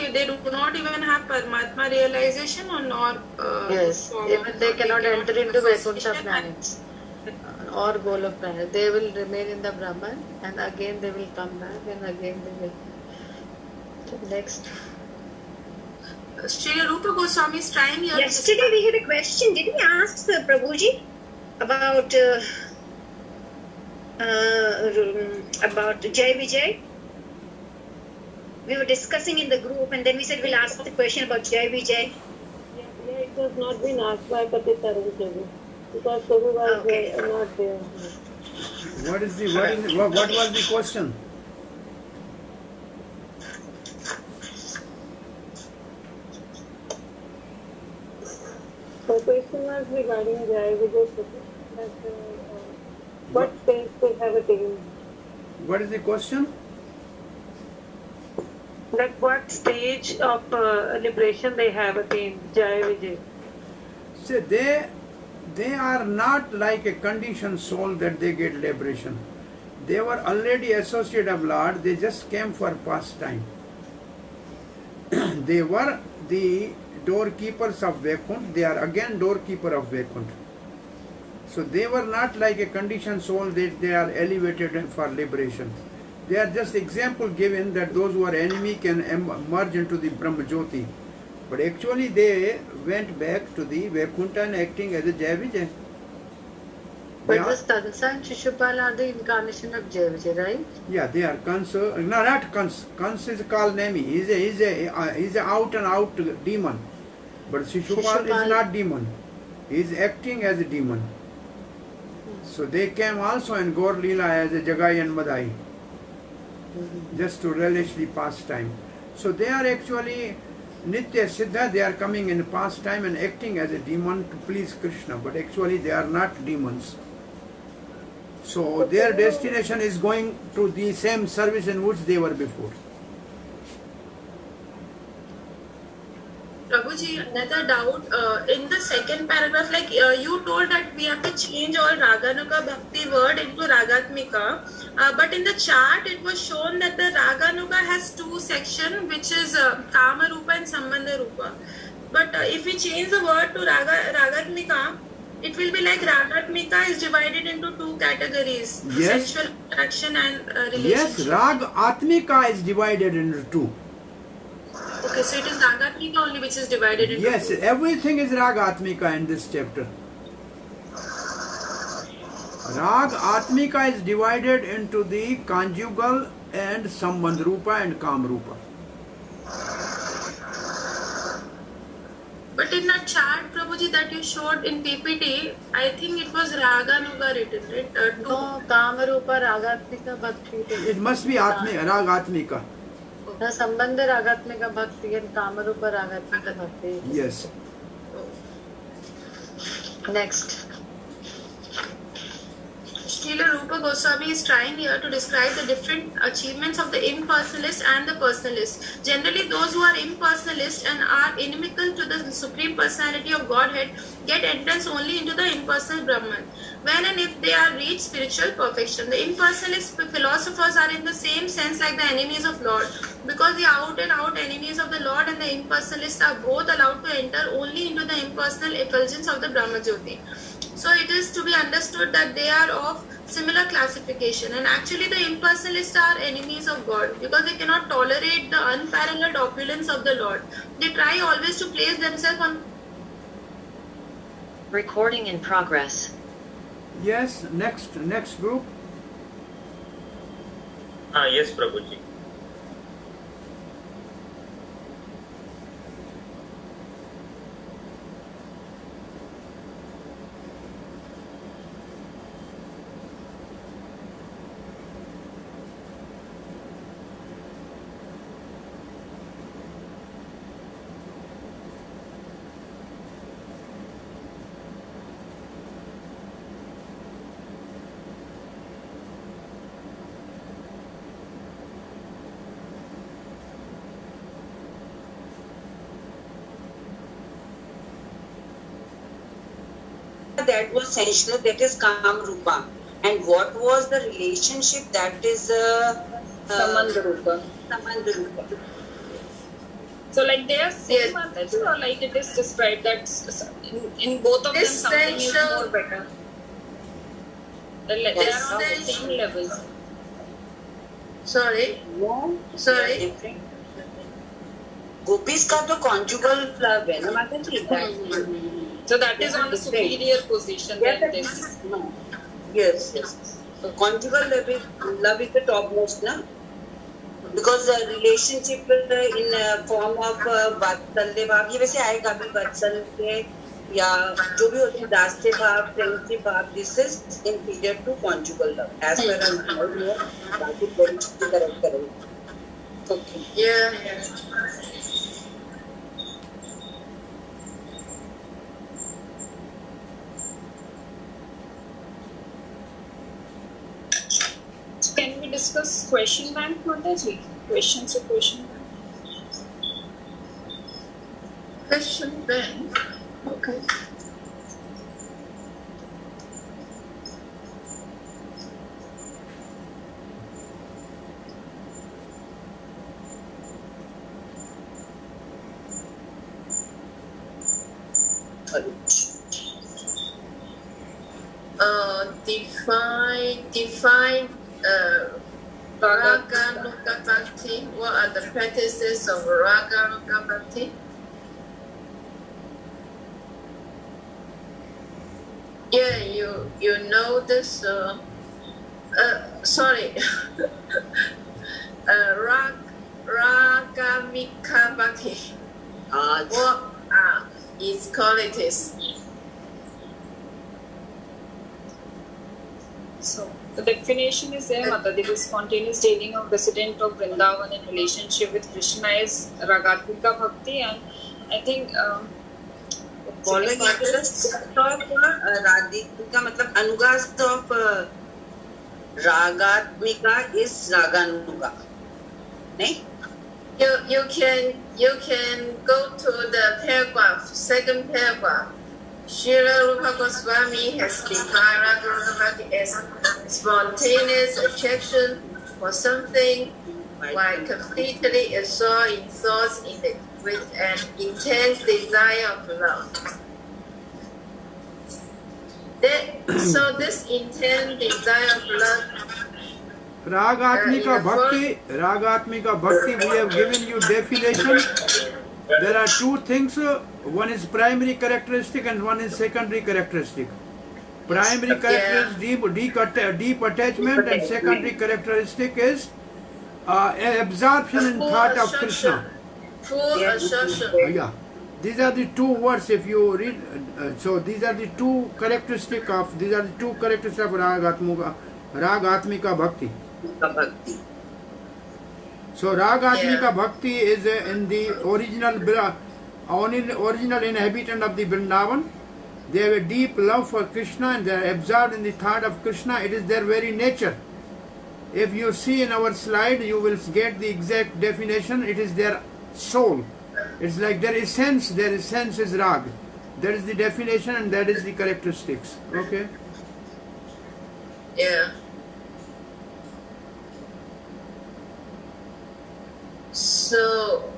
even have Paramatma realization or nor. Yes, even they cannot enter into Vaikuntha planets or Golok planet. They will remain in the Brahman and again they will come back and again they will. Next. Sri Rupa Goswami is trying here. Yesterday we had a question. Did we ask Prabhuji about Jai Vijay? We were discussing in the group and then we said we'll ask the question about Jai Vijay. Yeah, it was not been asked by Patita Prabhu because Prabhu was not there. What was the question? The question was regarding Jai Vijay Prabhu, that what stage they have attained. What is the question? Like what stage of liberation they have attained, Jai Vijay. See, they are not like a conditioned soul that they get liberation. They were already associate of Lord, they just came for pastime. They were the doorkeepers of Vaikunt, they are again doorkeeper of Vaikunt. So they were not like a conditioned soul that they are elevated for liberation. They are just example given that those who are enemy can merge into the Brahma Jyoti. But actually they went back to the Vaikuntha and acting as a Jai Vijay. But this Kamsa and Shishupal are the incarnation of Jai Vijay, right? Yeah, they are Kansa. No, not Kansa. Kansa is called Nemi. He's a out and out demon. But Shishupal is not demon. He is acting as a demon. So they came also in Gaur Leela as a Jagai and Madai. Just to relish the pastime. So they are actually Nitya Siddha, they are coming in pastime and acting as a demon to please Krishna, but actually they are not demons. So their destination is going to the same service in which they were before. Prabhuji, another doubt. In the second paragraph, like you told that we have to change all Raganuga Bhakti word into Ragatmika. But in the chart, it was shown that the Raganuga has two sections, which is Kama Rupa and Sambandha Rupa. But if we change the word to Ragatmika, it will be like Ragatmika is divided into two categories: Yes. sensual attraction and relationship. Yes, Rag Atmika is divided into two. Okay, so it is Ragatmika only which is divided into Yes, two. everything is Ragatmika in this chapter. Rag Atmika is divided into the conjugal and Sambandh Rupa and Kam Rupa. But in that chart, Prabhuji, that you showed in PPT, I think it was Raganuga written, right? No, Kamarupa Ragatmika Bhakti. It must be Rag Atmika. The Sambandha Ragatmika Bhakti and Kamarupa Ragatmika Bhakti. Yes. Next. Srila Rupa Goswami is trying here to describe the different achievements of the impersonalist and the personalist. Generally, those who are impersonalist and are inimical to the Supreme Personality of Godhead get entrance only into the impersonal Brahman. When and if they are reached spiritual perfection, the impersonalist philosophers are in the same sense like the enemies of Lord, because the out and out enemies of the Lord and the impersonalists are both allowed to enter only into the impersonal effulgence of the Brahma Jyoti. So it is to be understood that they are of similar classification, and actually the impersonalists are enemies of God because they cannot tolerate the unparalleled opulence of the Lord. They try always to place themselves on. Recording in progress. Yes, next group. Yes, Prabhuji. That was sensational, that is Kam Rupa. And what was the relationship, that is Sambandha Rupa. Sambandha Rupa. So like they are same Mataji, or like it is described that in both of them something is more better? They are on the same level. Sorry? Sorry? Gopis का तो conjugal love है ना माताजी? So that is on the superior position than this. Yes. So conjugal love is the topmost, na? Because the relationship in form of vatsalya bhav, ये वैसे आएगा भी vatsalya या जो भी होती है दास्य भाव, friendship भाव, this is inferior to conjugal love. As per as I know, बाकी थोड़ी चीजें correct करेंगे. Okay. Yeah. Can we discuss question bank, Mataji? Questions or question bank? Question bank. Okay. Define Raganuga Bhakti. What are the practices of Raganuga Bhakti? Yeah, you know this. Sorry. Ragamika Bhakti. What are its qualities? So the definition is there, Mataji. The spontaneous dealing of resident of Vrindavan in relationship with Krishna is Ragatmika Bhakti, and I think following after the set of Radhika, मतलब अनुगास of Ragatmika is Raganuga, नहीं? You can go to the paragraph, second paragraph. Srila Rupa Goswami has defined Raganuga Bhakti as spontaneous attraction for something while completely absorbed in thoughts with an intense desire of love. So this intense desire of love. Ragatmika Bhakti, we have given you definition. there are two things. One is primary characteristic and one is secondary characteristic. Primary characteristic is deep attachment, and secondary characteristic is absorption in thought of Krishna. Full assertion. Yeah, these are the two words. If you read, so these are the two characteristic of Rag Atmika Bhakti. So Rag Atmika Bhakti is in the original inhabitant of the Vrindavan. They have a deep love for Krishna and they are absorbed in the thought of Krishna. It is their very nature. If you see in our slide, you will get the exact definition. It is their soul. It's like their essence is Rag. That is the definition and that is the characteristics. Okay? Yeah. So,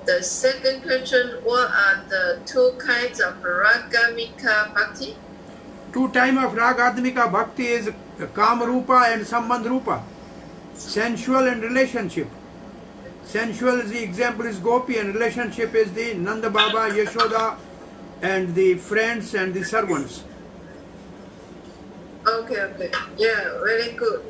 the second question, what are the two kinds of Ragamika Bhakti? Two types of Ragatmika Bhakti is Kama Rupa and Sambandh Rupa. Sensual and relationship. Sensual is the example is Gopi and relationship is the Nanda Baba, Yashoda and the friends and the servants. Okay. Yeah, very good.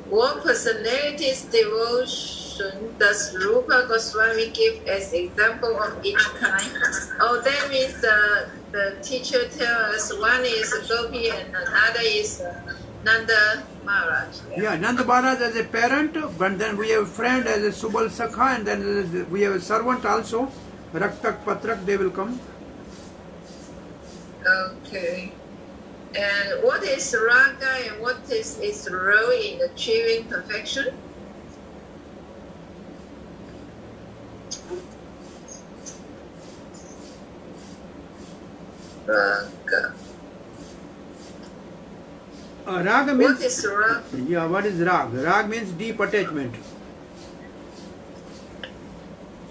What personality's devotion does Rupa Goswami give as example of each kind? Oh, that means the teacher tells us one is Gopi and another is Nanda Maharaj. Yeah, Nanda Maharaj as a parent, but then we have a friend as a Subal Sakha, and then we have a servant also, Raktak Patrak, they will come. Okay. And what is Raga and what is its role in achieving perfection? Raga. Raga means... What is Raga? Yeah, what is Rag? Rag means deep attachment.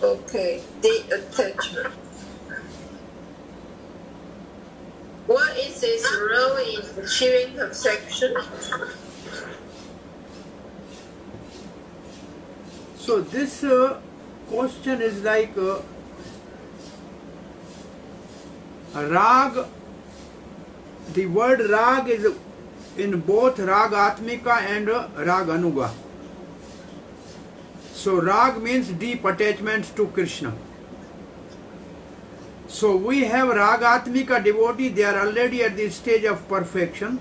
Okay, deep attachment. What is its role in achieving perfection? So this question is like Rag. The word Rag is in both Rag Atmika and Rag Anuga. So Rag means deep attachment to Krishna. So we have Ragatmika devotee, they are already at the stage of perfection.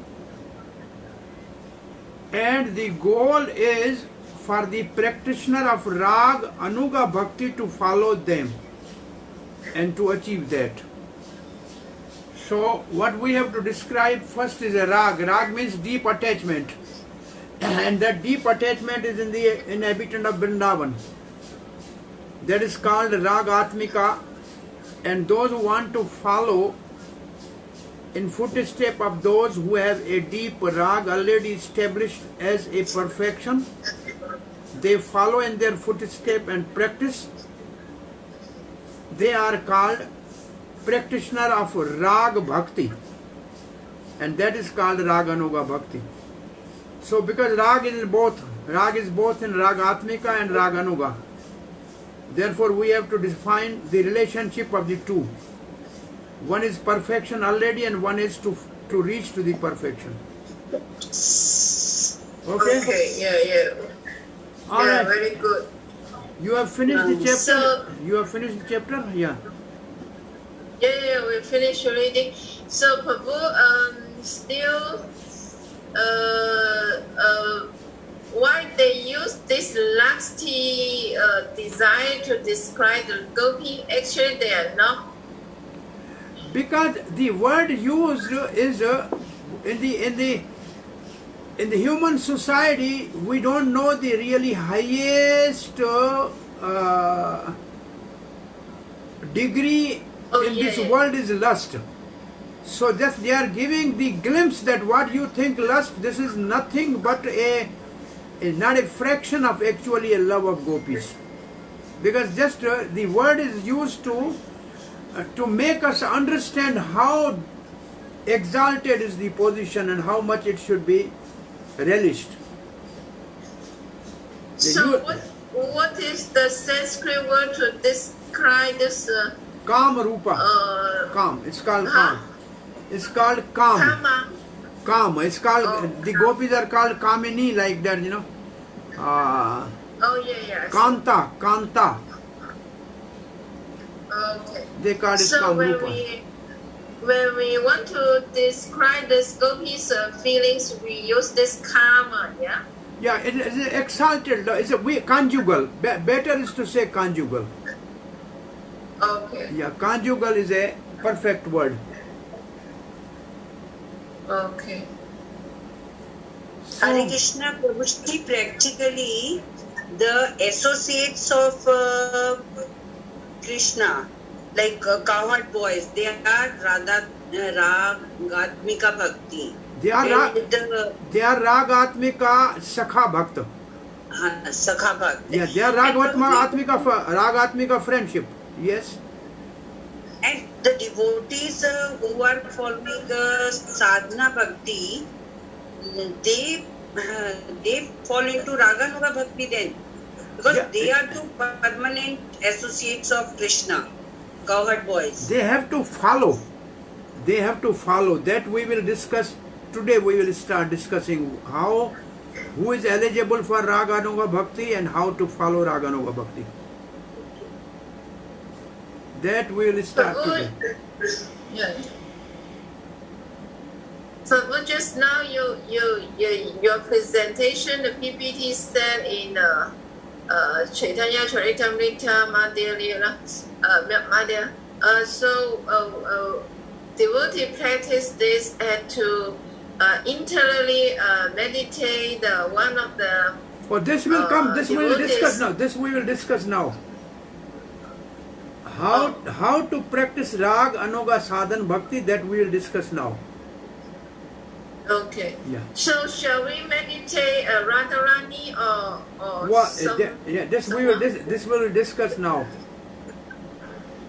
And the goal is for the practitioner of Rag Anuga Bhakti to follow them and to achieve that. So what we have to describe first is a Rag. Rag means deep attachment. And that deep attachment is in the inhabitant of Vrindavan. That is called Ragatmika. And those who want to follow in footstep of those who have a deep Rag already established as a perfection, they follow in their footstep and practice. They are called practitioner of Rag Bhakti, and that is called Raganuga Bhakti. So because Rag is both in Ragatmika and Raganuga, therefore we have to define the relationship of the two. One is perfection already and one is to reach to the perfection. Okay? Okay, yeah. All right. Very good. You have finished the chapter? So, You have finished the chapter? Yeah. Yeah, we finished reading. So, Prabhu, still, why they use this lusty desire to describe the gopi? Actually, they are not. Because the word used is in the human society, we don't know the really highest degree in this world is lust. So just they are giving the glimpse that what you think lust, this is nothing but not a fraction of actually a love of gopis. Because just the word is used to make us understand how exalted is the position and how much it should be relished. you- what is the Sanskrit word to describe this? Kam Rupa. Kam. It's called Kam. It's called Kam. Kama. Kam. It's called, the gopis are called Kamini, like that, you know. Oh yeah. Kanta. Kanta. Okay. They call it So Kam when Rupa. we want to describe the gopis' feelings, we use this karma, yeah. Yeah, it is exalted. It's a conjugal. Better is to say conjugal. Okay. Yeah, conjugal is a perfect word. Okay. Hare Krishna, Prabhuji, practically the associates of Krishna, like cowherd boys, they are Ragatmika Bhakti. They are Ragatmika Sakha Bhakta. Sakha Bhakti. Yeah, they are Ragatmika friendship. Yes. And the devotees who are following sadhana bhakti, they fall into Raganuga Bhakti then, because they are two permanent associates of Krishna, cowherd boys. They have to follow. They have to follow. That we will discuss today. We will start discussing who is eligible for Raganuga Bhakti and how to follow Raganuga Bhakti. That we will start today. Yeah. So just now your presentation, the PPT said in Chaitanya Charitamrita Madhya. So devotee practice this and to internally meditate one of the. Oh, this will come. This we will devotees. discuss now. This we will discuss now. How to practice Rag Anuga Sadhan Bhakti, that we will discuss now. Okay. Yeah. So shall we meditate Radharani or What? some? This we will discuss now.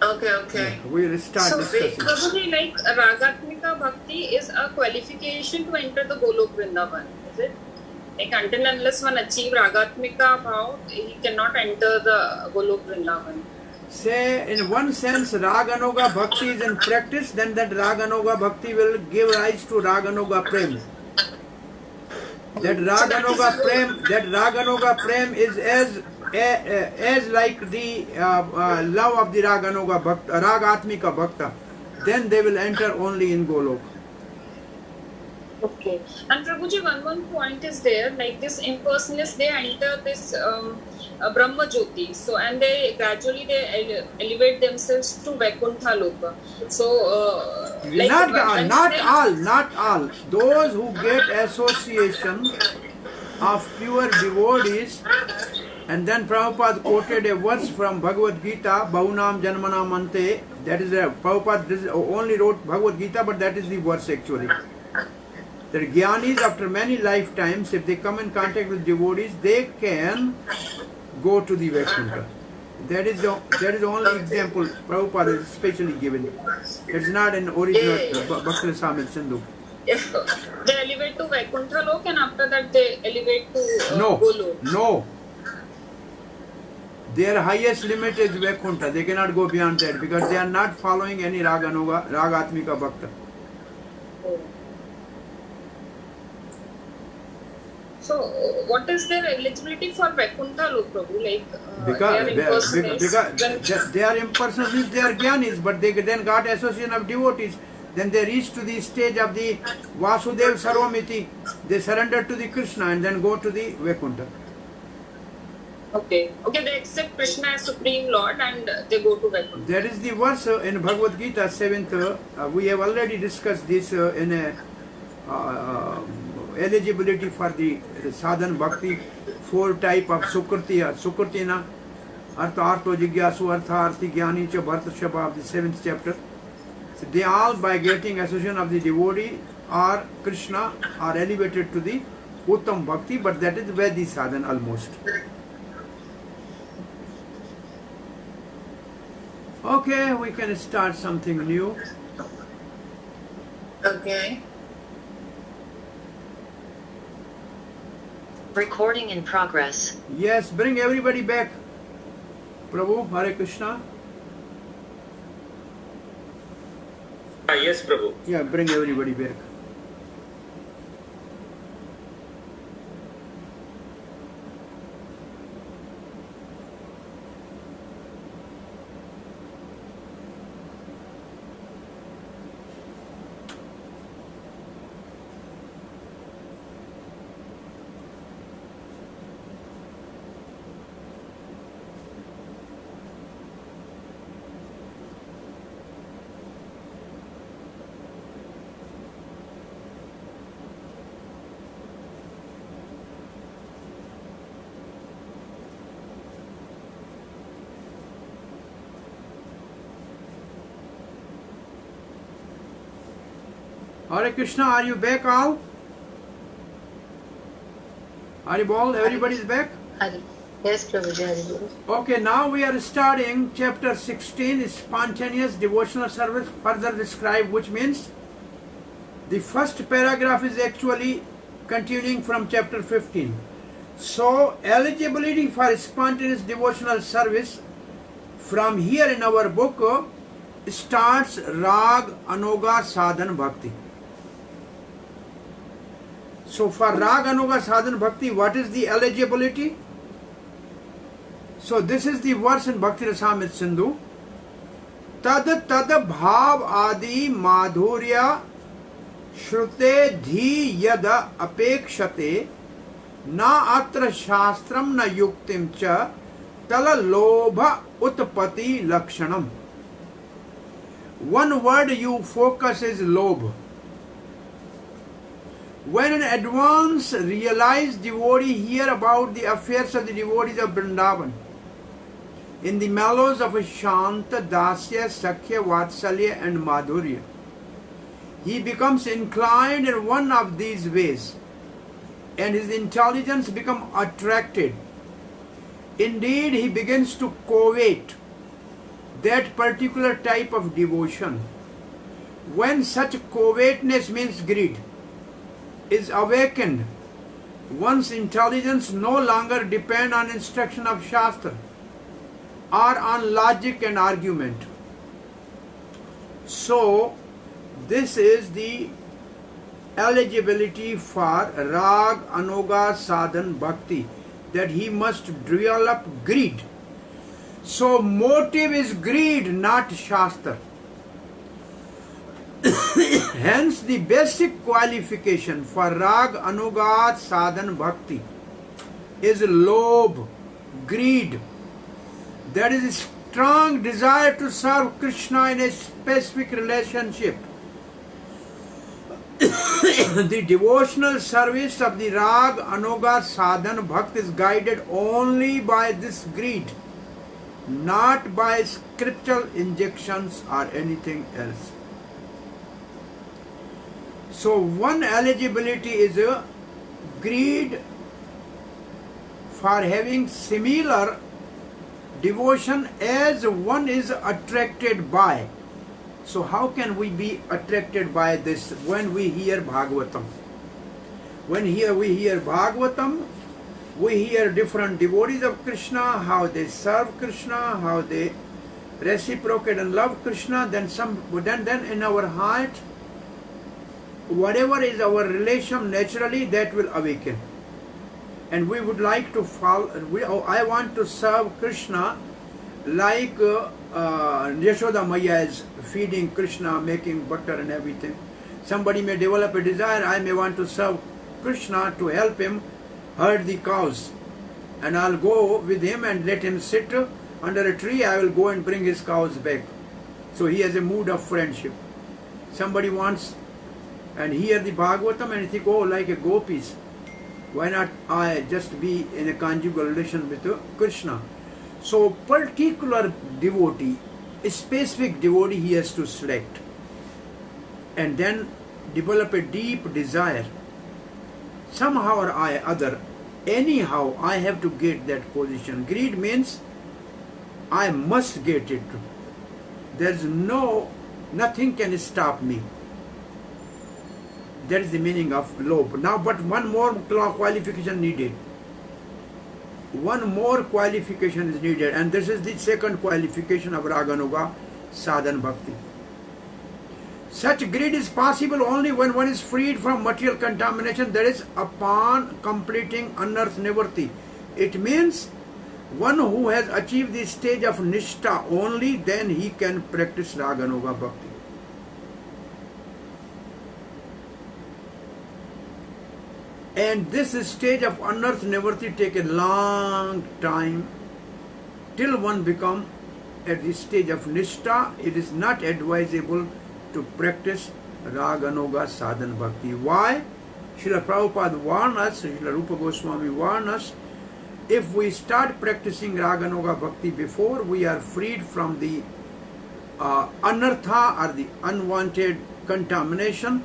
Okay. Yeah, we will start So, discussing. Prabhuji, like Ragatmika Bhakti is a qualification to enter the Golok Vrindavan, is it? Like until unless one achieve Ragatmika Bhav, he cannot enter the Golok Vrindavan. Say, in one sense, Raganuga Bhakti is in practice, then that Raganuga Bhakti will give rise to Raganuga Prem. That Raganuga Prem is as like the love of the Raganuga Bhakta, Ragatmika Bhakta. Then they will enter only in Golok. Okay. And Prabhuji, one point is there, like this impersonalists, they enter this Brahma Jyoti, so and they gradually elevate themselves to Vaikuntha Loka. So like not all. Those who get association of pure devotees, and then Prabhupada quoted a verse from Bhagavad Gita, Bahunam Janmanam Ante. That is Prabhupada only wrote Bhagavad Gita, but that is the verse actually. The Gyanis, after many lifetimes, if they come in contact with devotees, they can go to the Vaikuntha. That is the only example Prabhupada is specially given. It's not an original Bhakti Rasamrita Sindhu. they elevate to Vaikuntha Lok, and after that they elevate to Golok. No. Their highest limit is Vaikuntha. They cannot go beyond that because they are not following any Ragatmika Bhakta. So, what is their eligibility for Vaikuntha Lok, Prabhu? Like, Because they are impersonal, they are Gyanis, but they then got association of devotees. Then they reach to the stage of the Vasudev Sarvamiti. They surrender to the Krishna and then go to the Vaikuntha. Okay, they accept Krishna as Supreme Lord and they go to Vaikuntha. That is the verse in Bhagavad Gita 7th. We have already discussed this in a eligibility for the sadhan bhakti, 4 type of Sukritina, Artho Jigyasu, Arthi Jnani cha Bhartashaba of the 7th chapter. So they all, by getting association of the devotee or Krishna, are elevated to the Uttam Bhakti, but that is Vedi sadhan almost. Okay, we can start something new. Okay. Recording in progress. Yes, bring everybody back. Prabhu, Hare Krishna. Yes, Prabhu. Yeah, bring everybody back. Hare Krishna, are you back all? Hari Bol, everybody's back? Hari. Yes, Prabhuji, Hari Bol. Okay, now we are starting chapter 16, spontaneous devotional service, further described, which means the first paragraph is actually continuing from chapter 15. So, eligibility for spontaneous devotional service from here in our book starts Rag Anoga Sadhan Bhakti. So for Rag Anoga Sadhan Bhakti, what is the eligibility? So this is the verse in Bhakti Rasamrita Sindhu. Tad tad bhav adi madhurya shrute dhi yada apekshate na atra shastram na yuktim cha tala lobha utpati lakshanam. One word you focus is lobh. When an advanced realized devotee hear about the affairs of the devotees of Vrindavan, in the mellows of Shanta, Dasya, Sakhya, Vatsalya and Madhurya, he becomes inclined in one of these ways and his intelligence becomes attracted. Indeed, he begins to covet that particular type of devotion. When such covetousness means greed is awakened, one's intelligence no longer depends on instruction of Shastra or on logic and argument. So, this is the eligibility for Rag Anoga Sadhan Bhakti, that he must develop greed. So, motive is greed, not Shastra. Hence, the basic qualification for Rag Anuga Sadhan Bhakti is lobh, greed. That is a strong desire to serve Krishna in a specific relationship. The devotional service of the Rag Anuga Sadhan Bhakti is guided only by this greed, not by scriptural injections or anything else. So one eligibility is a greed for having similar devotion as one is attracted by. So how can we be attracted by this when we hear Bhagavatam? When we hear Bhagavatam, we hear different devotees of Krishna, how they serve Krishna, how they reciprocate and love Krishna, then in our heart, whatever is our relation, naturally that will awaken. And we would like to follow, I want to serve Krishna like Yashoda Maya is feeding Krishna, making butter and everything. Somebody may develop a desire, I may want to serve Krishna to help him herd the cows. And I'll go with him and let him sit under a tree, I will go and bring his cows back. So he has a mood of friendship. Somebody wants and hear the Bhagavatam and think, oh, like a gopis, why not I just be in a conjugal relation with Krishna? So particular devotee, a specific devotee he has to select and then develop a deep desire. Somehow or other, anyhow I have to get that position. Greed means I must get it. There's nothing can stop me. That is the meaning of lobh. Now, but one more qualification needed. one more qualification is needed, and this is the second qualification of Raganuga sadhan bhakti. Such greed is possible only when one is freed from material contamination, that is, upon completing unearth nivritti. It means one who has achieved the stage of nishtha, only then he can practice Raganuga bhakti. And this stage of unearth nivritti take a long time till one become at the stage of nishtha. It is not advisable to practice Raganuga sadhan bhakti. Why? Srila Prabhupada warned us, Srila Rupa Goswami warned us, if we start practicing Raganuga bhakti before we are freed from the anartha or the unwanted contamination,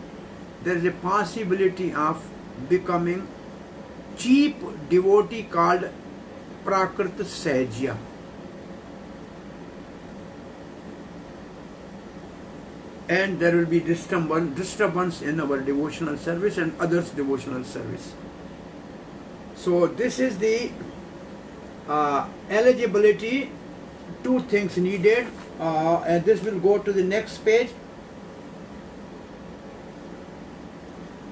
there is a possibility of becoming cheap devotee called Prakrita Sahajya. And there will be disturbance in our devotional service and others' devotional service. So this is the eligibility, two things needed, and this will go to the next page.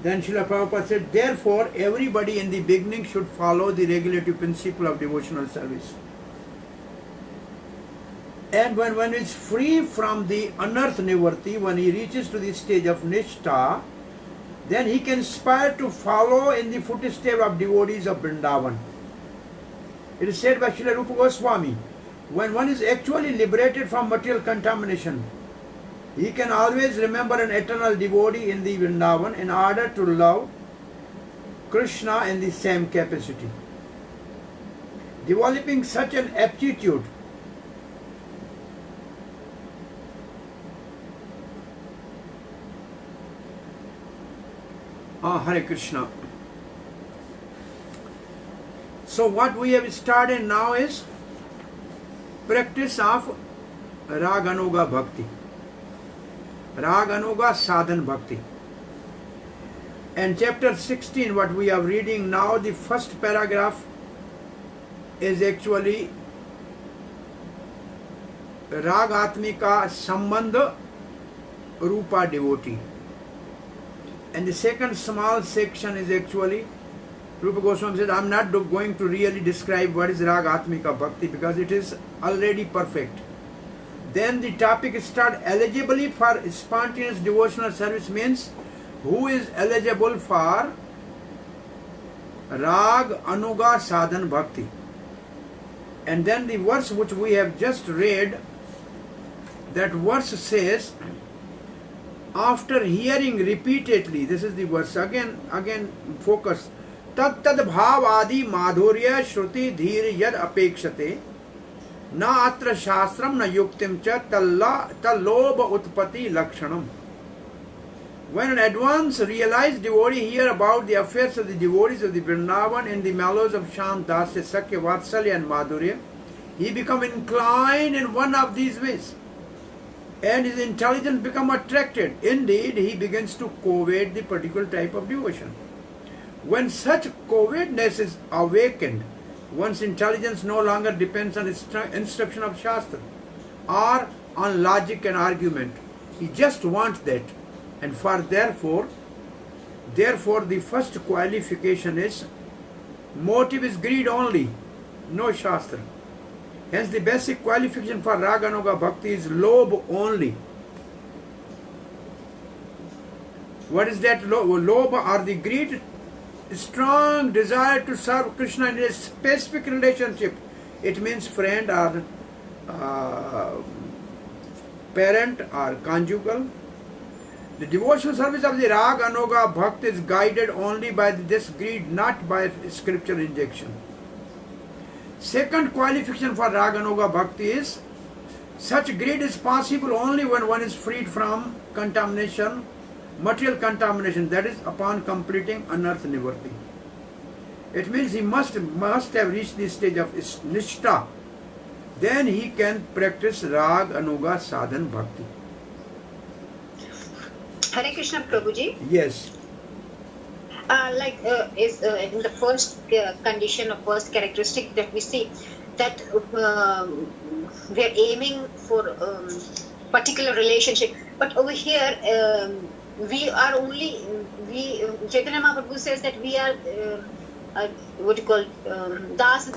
Then Srila Prabhupada said, therefore everybody in the beginning should follow the regulative principle of devotional service. And when one is free from the unearth nivritti, when he reaches to the stage of nishtha, then he can aspire to follow in the footsteps of devotees of Vrindavan. It is said by Srila Rupa Goswami, when one is actually liberated from material contamination, he can always remember an eternal devotee in the Vrindavan in order to love Krishna in the same capacity. Developing such an aptitude Hare Krishna. So what we have started now is practice of Raganuga bhakti, Raganuga sadhan bhakti. And chapter 16, what we are reading now, the first paragraph is actually Ragatmika Sambandha Rupa devotee. And the second small section is actually, Rupa Goswami said, I am not going to really describe what is Ragatmika Bhakti because it is already perfect. Then the topic starts, eligibility for spontaneous devotional service means who is eligible for Rag Anuga Sadhan Bhakti. And then the verse which we have just read, that verse says, after hearing repeatedly, this is the verse, again focus, tat tad bhav adi madhurya shruti dhir yad apekshate na atra shastram na yuktim cha talloba utpati lakshanam. When an advanced realized devotee hear about the affairs of the devotees of the Vrindavan in the mellows of Shant Dasya, Sakya, Vatsalya and Madhurya, he become inclined in one of these ways, and his intelligence become attracted. Indeed, he begins to covet the particular type of devotion. When such covetousness is awakened, one's intelligence no longer depends on instruction of Shastra or on logic and argument. He just wants that. And therefore, the first qualification is, motive is greed only, no Shastra. Hence the basic qualification for Raganuga Bhakti is lobh only. What is that lobh or the greed? Strong desire to serve Krishna in a specific relationship. It means friend or parent or conjugal. The devotional service of the Raganuga Bhakti is guided only by this greed, not by scriptural injection. Second qualification for Raganuga Bhakti is, such greed is possible only when one is freed from contamination, material contamination, that is upon completing unearth nivritti. It means he must have reached the stage of nishtha. Then he can practice Raganuga sadhan bhakti. Hare Krishna Prabhuji. Yes. Is in the first condition or first characteristic that we see that we are aiming for particular relationship, but over here we are only Chaitanya Mahaprabhu says that we are what you call das and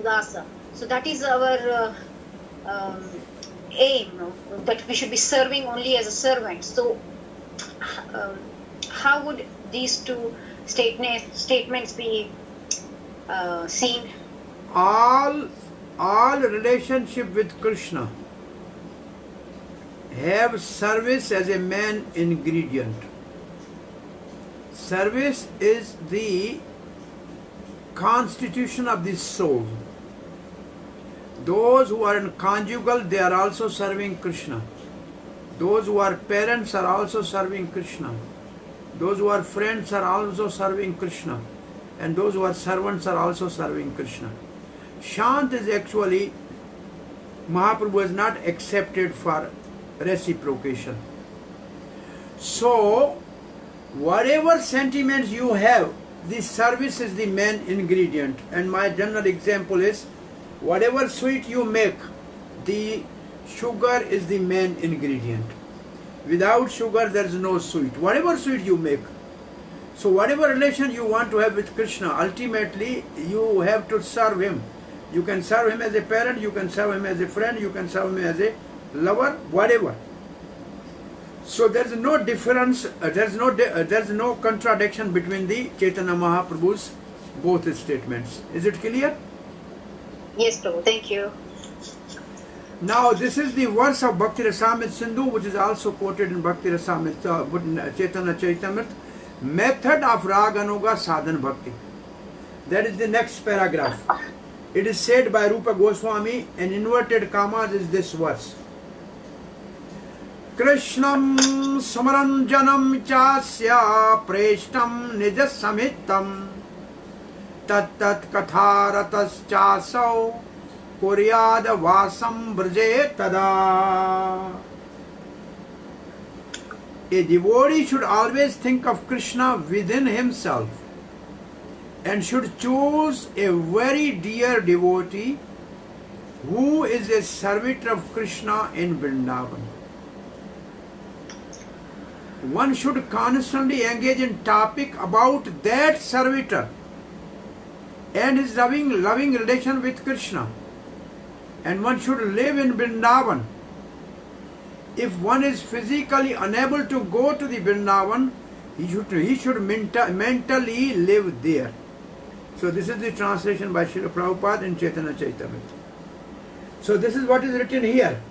dasa. So that is our aim, that we should be serving only as a servant. So how would these two statements be seen? All relationship with Krishna have service as a main ingredient. Service is the constitution of the soul. Those who are in conjugal, they are also serving Krishna. Those who are parents are also serving Krishna. Those who are friends are also serving Krishna. And those who are servants are also serving Krishna. Shant is actually, Mahaprabhu has not accepted for reciprocation. So, whatever sentiments you have, this service is the main ingredient. And my general example is, whatever sweet you make, the sugar is the main ingredient. Without sugar, there is no sweet. Whatever sweet you make. So whatever relation you want to have with Krishna, ultimately you have to serve Him. You can serve Him as a parent, you can serve Him as a friend, you can serve Him as a lover, whatever. So there is no difference, there is no contradiction between the Chaitanya Mahaprabhu's both statements. Is it clear? Yes, Prabhu. Thank you. Now this is the verse of Bhakti Rasamrita Sindhu, which is also quoted in Bhakti Rasamrita Chaitanya Charitamrita. Method of Rag Anuga Sadhan Bhakti. That is the next paragraph. It is said by Rupa Goswami, and inverted commas is this verse. Krishnam samaranjanam chasya preshtam nija samhitam tat katharatas chasau kuryad vasam brje tada. A devotee should always think of Krishna within himself and should choose a very dear devotee who is a servitor of Krishna in Vrindavan. One should constantly engage in topic about that servitor and his loving relation with Krishna. And one should live in Vrindavan. If one is physically unable to go to the Vrindavan, he should mentally live there. So this is the translation by Srila Prabhupada in Chaitanya Charitamrita. So this is what is written here.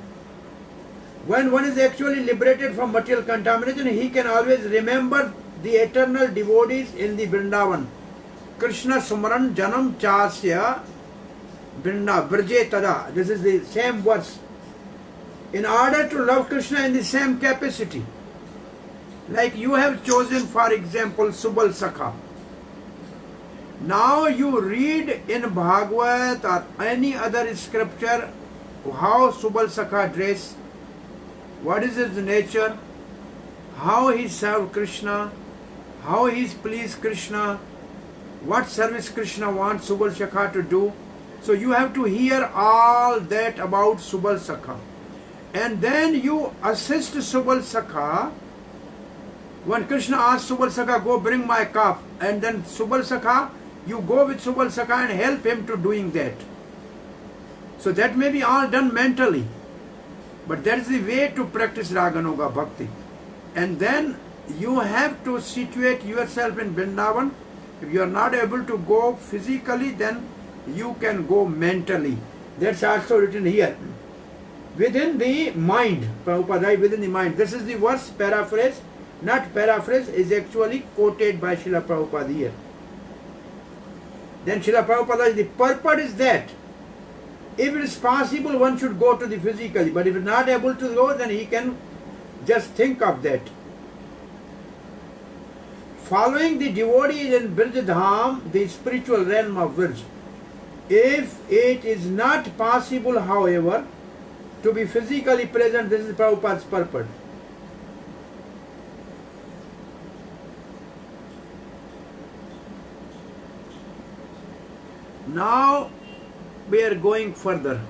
When one is actually liberated from material contamination, he can always remember the eternal devotees in the Vrindavan. Krishna Sumran Janam Chasya Vrinda Brje Tada. This is the same verse. In order to love Krishna in the same capacity. Like you have chosen, for example, Subal Sakha. Now you read in Bhagavad or any other scripture how Subal Sakha dress, what is his nature, how he served Krishna, how he pleased Krishna, what service Krishna wants Subal Sakha to do. So you have to hear all that about Subal Sakha. And then you assist Subal Sakha. When Krishna asks Subal Sakha, go bring my cup, and then Subal Sakha, you go with Subal Sakha and help him to doing that. So that may be all done mentally. But that is the way to practice Raganuga Bhakti. And then you have to situate yourself in Vrindavan. If you are not able to go physically, then you can go mentally. That's also written here. Within the mind, Prabhupada, within the mind. This is the verse paraphrase, not paraphrase, is actually quoted by Srila Prabhupada here. Then Srila Prabhupada, the purport is that if it is possible, one should go to the physically, but if not able to go, then he can just think of that. Following the devotees in Birjadham, the spiritual realm of Virj. If it is not possible, however, to be physically present, this is Prabhupada's purport. Now we are going further.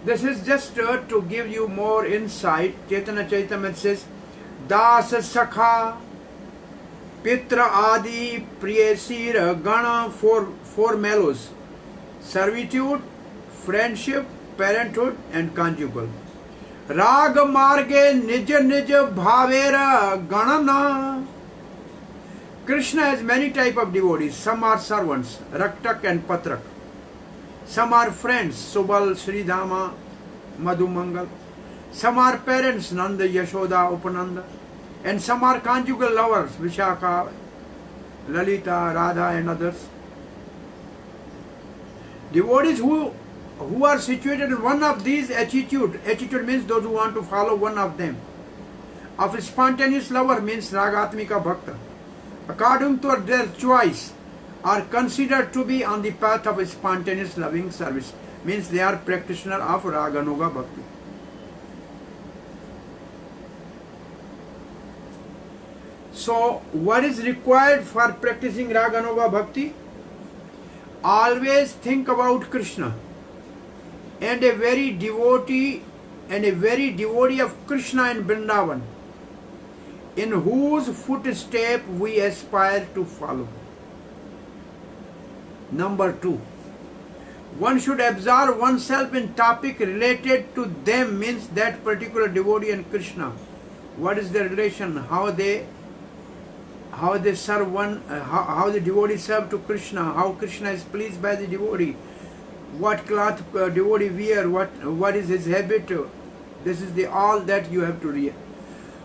This is just to give you more insight. Chaitanya Charitamrita says, Das Sakha Pitra Adi Priyasira Gana, four mellows: servitude, friendship, parenthood, and conjugal. Rag Marge Nija Nija Bhavera Ganana. Krishna has many type of devotees. Some are servants, Raktak and Patrak. Some are friends, Subal, Sridhama, Madhumangal. Some are parents, Nanda, Yashoda, Upananda. And some are conjugal lovers, Vishaka, Lalita, Radha, and others. Devotees who are situated in one of these attitude means those who want to follow one of them. Of spontaneous lover means Ragatmika Bhakta. According to their choice, are considered to be on the path of spontaneous loving service, means they are practitioner of Raganuga Bhakti. So what is required for practicing Raganuga Bhakti? Always think about Krishna, and a very devotee of Krishna in Vrindavan, in whose footstep we aspire to follow. Number 2, one should absorb oneself in topic related to them, means that particular devotee and Krishna. What is their relation? How they serve one? How the devotee serve to Krishna? How Krishna is pleased by the devotee? What cloth devotee wear? What is his habit? This is all that you have to read.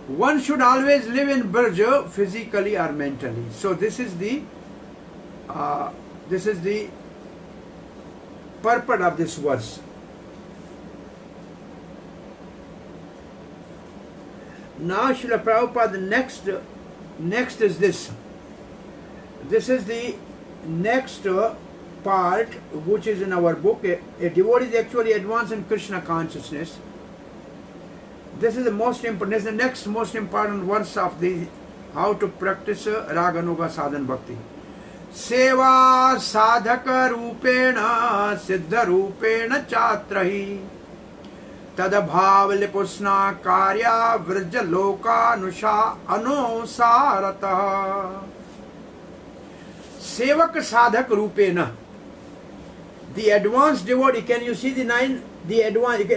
One should always live in Braj, physically or mentally. So this is the purport of this verse. Now Srila Prabhupada, next is this. This is the next part which is in our book. A devotee is actually advanced in Krishna consciousness. This is the most important. This is the next most important verse of the how to practice Raganuga Sadhan Bhakti. Seva sadhaka rupena siddha rupena chatrahi tadabhav lipusna karya vrja loka nusha anusarata. Sevak sadhak rupena. The advanced devotee, can you see the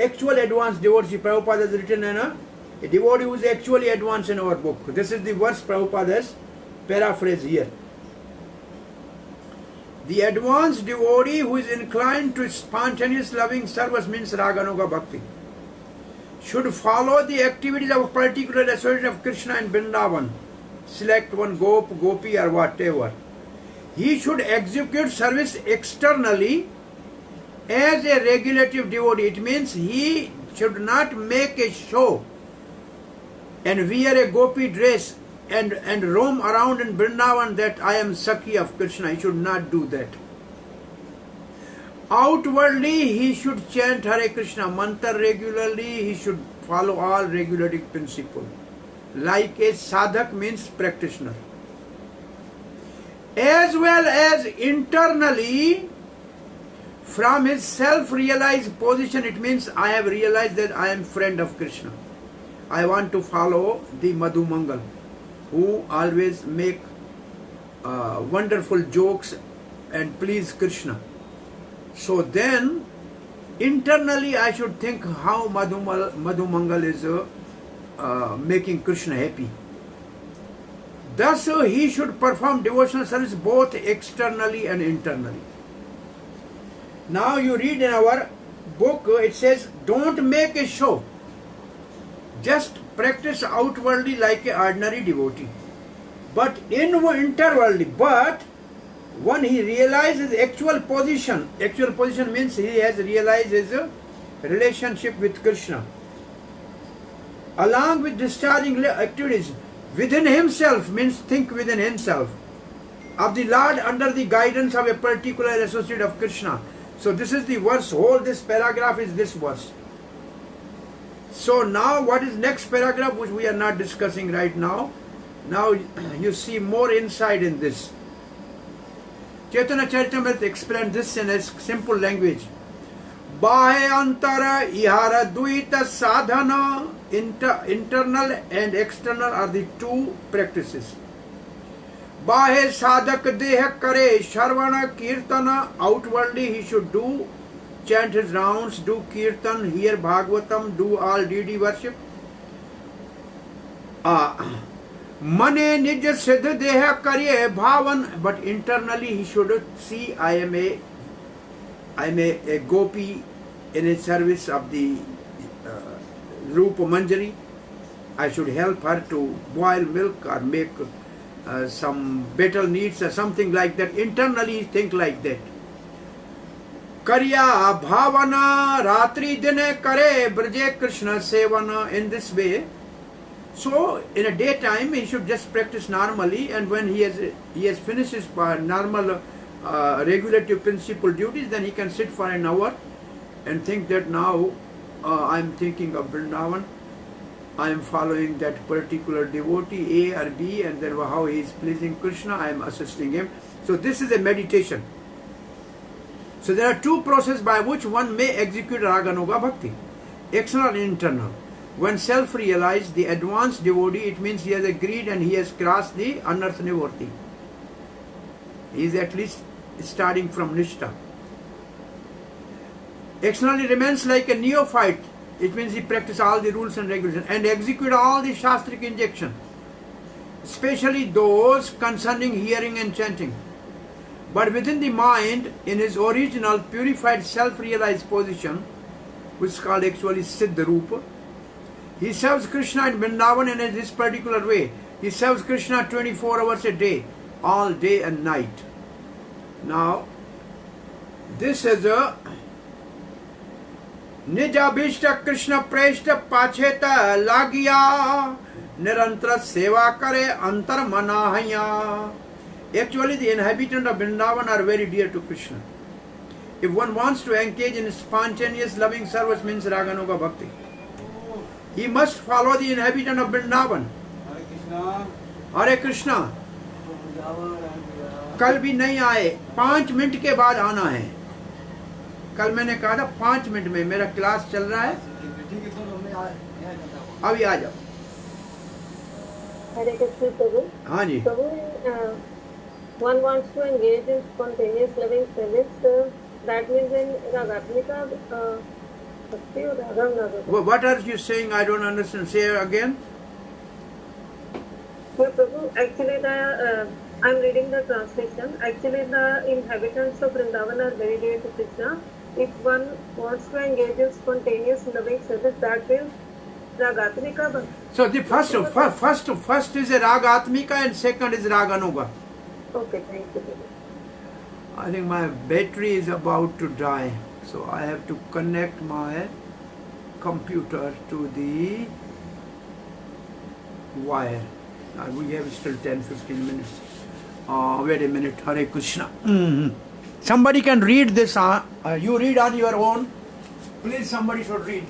actual advanced devotee? Prabhupada has written a devotee who is actually advanced in our book. This is the verse Prabhupada has paraphrased here. The advanced devotee who is inclined to spontaneous loving service, means Raganuga Bhakti, should follow the activities of a particular associate of Krishna in Vrindavan. Select one gopi or whatever. He should execute service externally as a regulative devotee. It means he should not make a show and wear a gopi dress and roam around in Vrindavan that I am Sakhi of Krishna. He should not do that. Outwardly, he should chant Hare Krishna mantra regularly. He should follow all regulative principles. Like a sadhak, means practitioner. As well as internally, from his self-realized position, it means I have realized that I am friend of Krishna. I want to follow the Madhumangal, who always make wonderful jokes and please Krishna. So then, internally I should think how Madhumangal is making Krishna happy. Thus, he should perform devotional service both externally and internally. Now you read in our book, it says, don't make a show. Just practice outwardly like an ordinary devotee. But inwardly, but when he realizes actual position means he has realized his relationship with Krishna, along with discharging activities within himself, means think within himself, of the Lord under the guidance of a particular associate of Krishna. So this is the verse, whole this paragraph is this verse. So now what is next paragraph, which we are not discussing right now. Now you see more insight in this. Chaitanya Charitamrita explained this in a simple language. Bahe antara ihara duita sadhana, internal and external are the two practices. Bahe sadhak deha kare sharvana kirtana, outwardly he should do, chant his rounds, do kirtan, hear Bhagavatam, do all deity worship. Mane nij siddha deha karye bhavan, but internally he should see I am a gopi in a service of the Rupa Manjari. I should help her to boil milk or make some betel needs or something like that. Internally think like that. Karya bhavana ratri dine kare braje Krishna sevana, in this way. So in a daytime he should just practice normally, and when he has finished his normal regulative principal duties, then he can sit for an hour and think that now I am thinking of Vrindavan, I am following that particular devotee A or B, and then how he is pleasing Krishna, I am assisting him. So this is a meditation. So there are two processes by which one may execute Raganuga Bhakti, external and internal. When self-realized, the advanced devotee, it means he has agreed and he has crossed the Anartha Nivarti. He is at least starting from Nishtha. Externally remains like a neophyte. It means he practices all the rules and regulations and execute all the shastric injections, especially those concerning hearing and chanting. But within the mind, in his original purified self-realized position, which is called actually Siddha Rupa, he serves Krishna in Vrindavan in this particular way. He serves Krishna 24 hours a day, all day and night. Now, this is a Nijabhishta Krishna Preshta Pacheta Lagya Nirantra Seva Kare Antar Manahaya. Actually, the inhabitants of Vrindavan are very dear to Krishna. If one wants to engage in spontaneous loving service, means Raganuga Bhakti, he must follow the inhabitant of Vrindavan. Hare Krishna. कल भी नहीं आए, 5 minute के बाद आना है. कल मैंने कहा था 5 मिनट में, मेरा क्लास चल रहा है, अभी आ जाओ. हरे कृष्ण प्रभु. हाँ जी. प्रभु, one wants to engage in spontaneous loving service, that means in Ragatmika Bhakti or Raganuga. What are you saying? I don't understand. Say again. So Prabhu, actually I'm reading the translation. Actually the inhabitants of Vrindavan are very dear to Krishna. If one wants to engage in spontaneous loving service, that means Ragatmika Bhakti. So the first is a Ragatmika and second is Raganuga. Okay, thank you. I think my battery is about to die, so I have to connect my computer to the wire. We have still 10-15 minutes. Wait a minute. Hare Krishna. Somebody can read this. You read on your own. Please, somebody should read.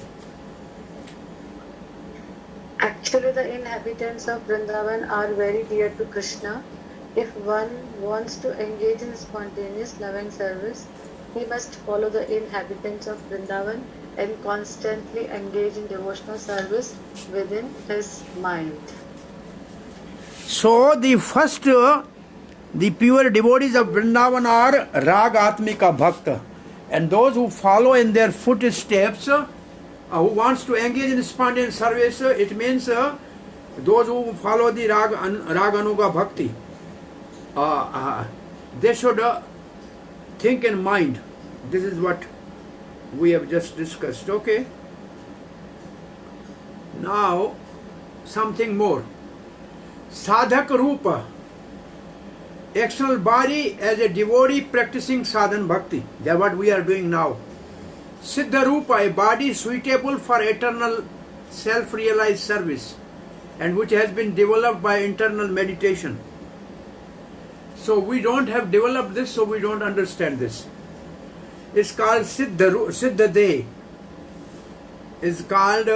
Actually, the inhabitants of Vrindavan are very dear to Krishna. If one wants to engage in spontaneous loving service, he must follow the inhabitants of Vrindavan and constantly engage in devotional service within his mind. So the first, the pure devotees of Vrindavan are Ragatmika Bhakta, and those who follow in their footsteps, who wants to engage in spontaneous service, it means those who follow the Raganuga Bhakti, they should think in mind. This is what we have just discussed. Okay. Now, something more. Sadhak Rupa, external body as a devotee practicing sadhan bhakti. That's what we are doing now. Siddha Rupa, a body suitable for eternal self-realized service and which has been developed by internal meditation. So we don't have developed this, so we don't understand this. It's called Siddha Deh. It's called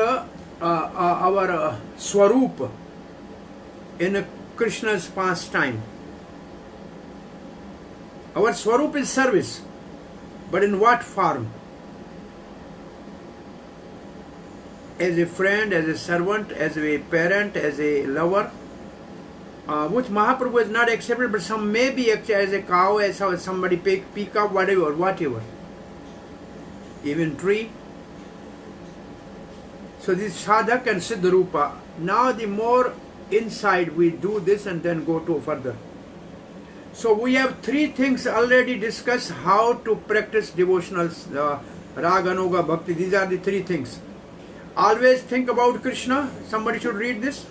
our Swarup in Krishna's pastime. Our Swarup is service, but in what form? As a friend, as a servant, as a parent, as a lover, which Mahaprabhu is not accepted, but some may be as a cow, as somebody peacock, whatever. Even tree. So this sadhak and siddharupa. Now the more inside we do this and then go to further. So we have three things already discussed how to practice devotional raga, anuga, bhakti. These are the three things. Always think about Krishna. Somebody should read this.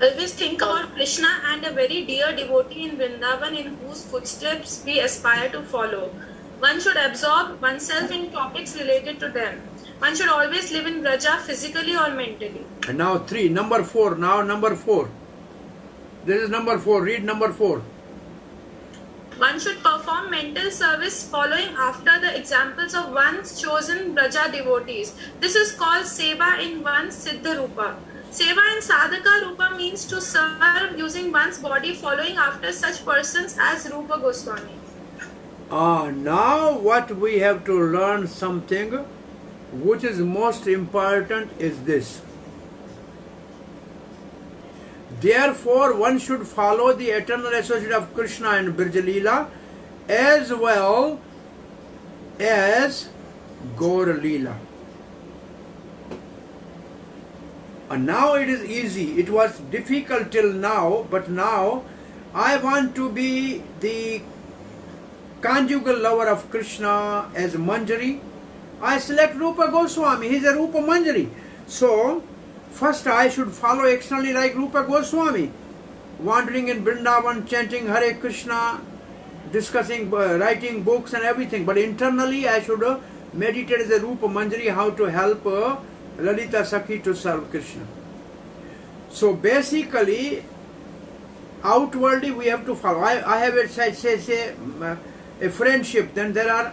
Always think about Krishna and a very dear devotee in Vrindavan in whose footsteps we aspire to follow. One should absorb oneself in topics related to them. One should always live in Braja physically or mentally. And now three, number four. Now number four. This is number four. Read number four. One should perform mental service following after the examples of one's chosen Braja devotees. This is called Seva in one's Siddha Rupa. Seva in Sadhaka Rupa means to serve using one's body following after such persons as Rupa Goswami. Now what we have to learn something which is most important is this. Therefore, one should follow the eternal associate of Krishna and Brija as well as Gaur Leela. And now it is easy. It was difficult till now, but now I want to be the conjugal lover of Krishna as Manjari. I select Rupa Goswami. He is a Rupa Manjari. So, first I should follow externally like Rupa Goswami, wandering in Vrindavan, chanting Hare Krishna, discussing, writing books and everything. But internally I should meditate as a Rupa Manjari, how to help Lalita Sakhi to serve Krishna. So basically, outwardly we have to follow. I have a friendship. Then there are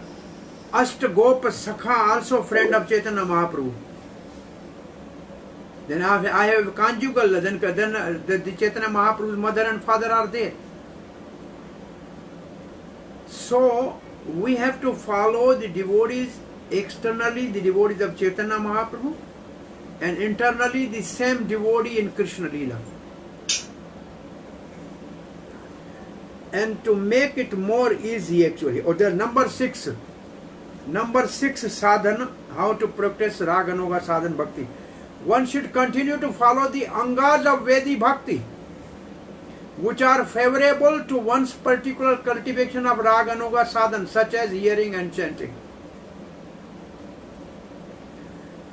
Ashtagopa Sakha, also friend of Chaitanya Mahaprabhu. Then I have conjugal, then the Chaitanya Mahaprabhu's mother and father are there. So we have to follow the devotees externally, the devotees of Chaitanya Mahaprabhu, and internally the same devotee in Krishna Leela. And to make it more easy actually, or the number six sadhana, how to practice Raga, Anuga, Sadhana, Bhakti. One should continue to follow the angas of Vedi Bhakti, which are favorable to one's particular cultivation of Raga, Anuga, Sadhana, such as hearing and chanting.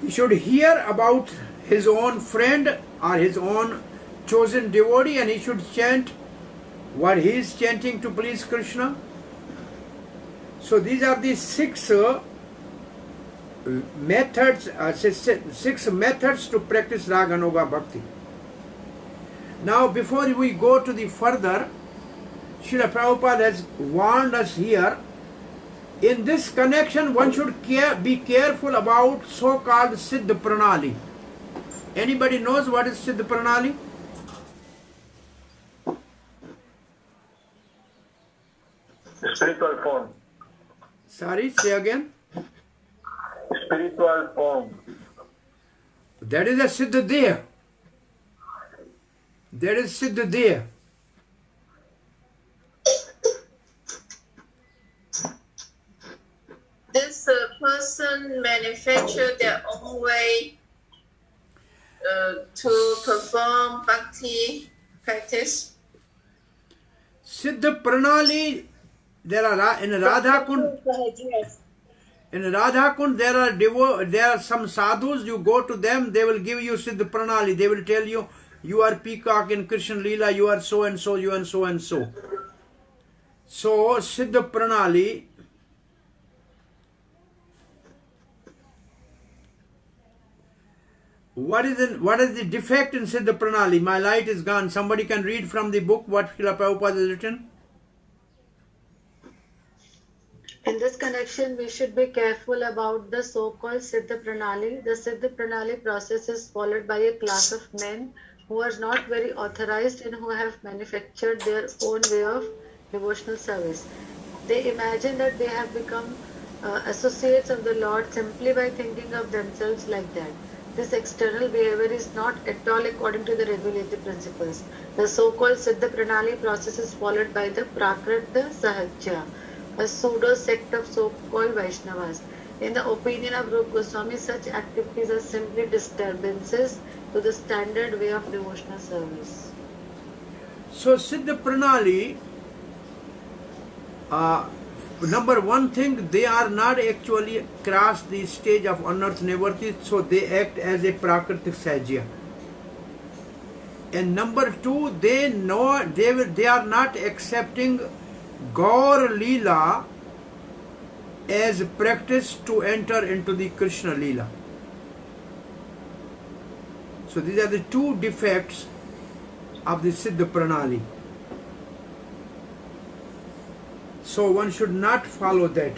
He should hear about his own friend or his own chosen devotee, and he should chant what he is chanting to please Krishna. So these are the six methods to practice Raga, Anuga, Bhakti. Now before we go to the further, Srila Prabhupada has warned us here. In this connection, one should be careful about so-called Siddha Pranali. Anybody knows what is Siddha Pranali? Spiritual form. Sorry, say again. Spiritual form. That is a Siddha Deha. That is Siddha Deha. This person manufacture their own way to perform bhakti practice. Siddha Pranali, there are in Radha Kund. In Radha Kund, there are some sadhus. You go to them, they will give you Siddha Pranali. They will tell you, you are peacock in Krishna Leela, you are so and so, you and so and so. So Siddha Pranali. What is the defect in Siddha Pranali? My light is gone. Somebody can read from the book what Srila Prabhupada has written. In this connection, we should be careful about the so-called Siddha Pranali. The Siddha Pranali process is followed by a class of men who are not very authorized and who have manufactured their own way of devotional service. They imagine that they have become associates of the Lord simply by thinking of themselves like that. This external behavior is not at all according to the regulative principles. The so-called Siddha Pranali process is followed by the Prakrita Sahajya, a pseudo-sect of so-called Vaishnavas. In the opinion of Rupa Goswami, such activities are simply disturbances to the standard way of devotional service. So Siddha Pranali, number one thing, they are not actually cross the stage of unearthed nivritti, so they act as a Prakritik Sahajya. And number two, they know they are not accepting Gaur Leela as practice to enter into the Krishna Leela. So these are the two defects of the Siddha Pranali. So one should not follow that.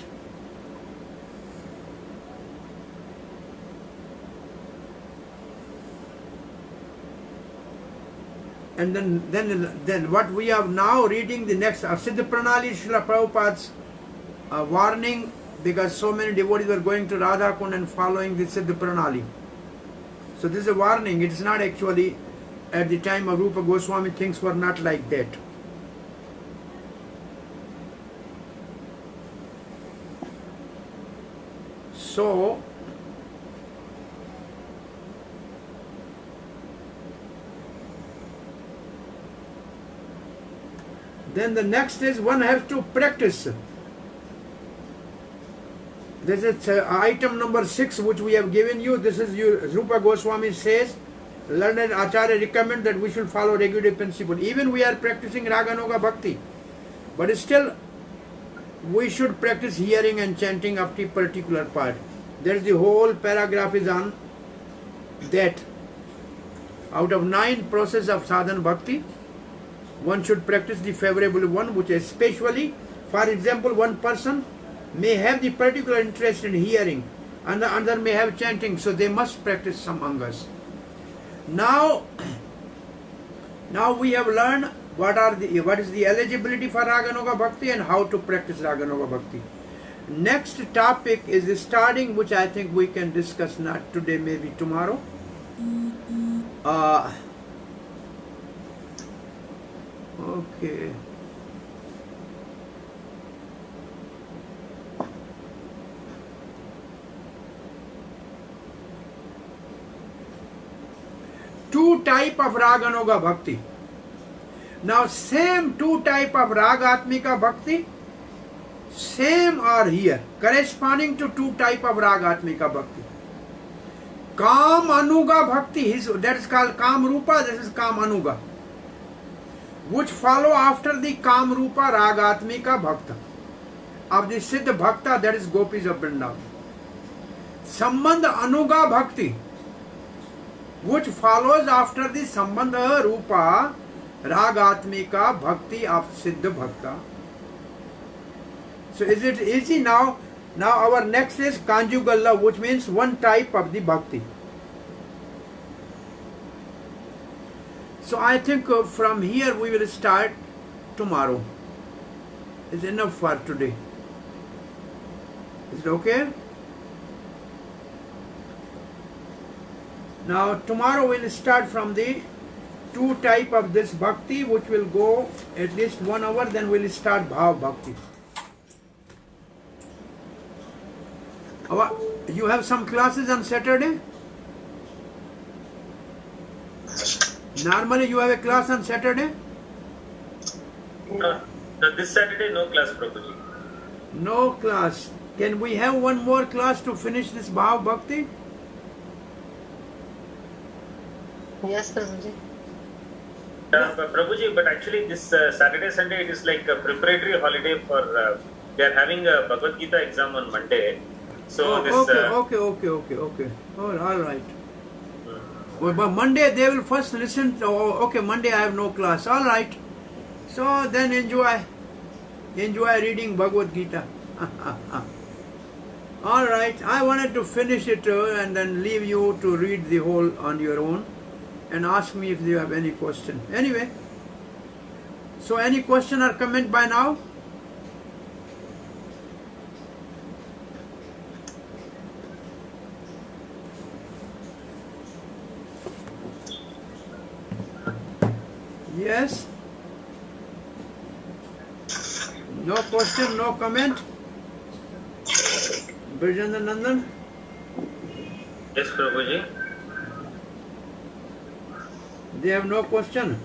And then what we are now reading the next Siddha Pranali, Srila Prabhupada's warning, because so many devotees were going to Radha Kund and following the Siddha Pranali. So this is a warning. It is not actually at the time of Rupa Goswami, things were not like that. So then the next is one has to practice. This is item number 6 which we have given you. This is Rupa Goswami says, learned Acharya recommend that we should follow regulative principle. Even we are practicing Raganuga Bhakti, but still we should practice hearing and chanting of the particular part. There is the whole paragraph is on that. Out of 9 processes of sadhana bhakti, one should practice the favorable one, which is especially, for example, one person may have the particular interest in hearing and the other may have chanting, so they must practice some angas. Now we have learned what is the eligibility for Raganuga Bhakti and how to practice Raganuga Bhakti. Next topic is the starting, which I think we can discuss not today, maybe tomorrow. Okay. Two type of Raganuga Bhakti. Now same 2 type of Ragatmika Bhakti, same are here, corresponding to 2 type of Ragatmika Bhakti. Kam Anuga Bhakti, that is called Kam Rupa, this is Kam Anuga, which follow after the Kam Rupa Ragatmika Bhakta of the Siddha Bhakta, that is Gopis of Vrindavan. Sambandha Anuga Bhakti, which follows after the Sambandha Rupa Ragatmika Bhakti of Siddha Bhakta. So is it easy now? Now our next is conjugal love, which means one type of the bhakti. So I think from here we will start tomorrow. It's enough for today. Is it okay? Now tomorrow we will start from the 2 type of this bhakti, which will go at least 1 hour, then we will start bhav bhakti. You have some classes on Saturday? Normally you have a class on Saturday? This Saturday no class, Prabhuji. No class. Can we have one more class to finish this bhav bhakti? Yes, Prabhuji. Prabhuji, but actually this Saturday, Sunday, it is like a preparatory holiday for, they are having a Bhagavad Gita exam on Monday. So okay. All right. Well, but Monday they will first listen to, okay, Monday I have no class. All right. So then enjoy reading Bhagavad Gita. All right. I wanted to finish it and then leave you to read the whole on your own. and ask me if you have any question. Anyway, so any question or comment by now? Yes? No question, no comment? Brijendra Nandan? Yes, Prabhuji. They have no question?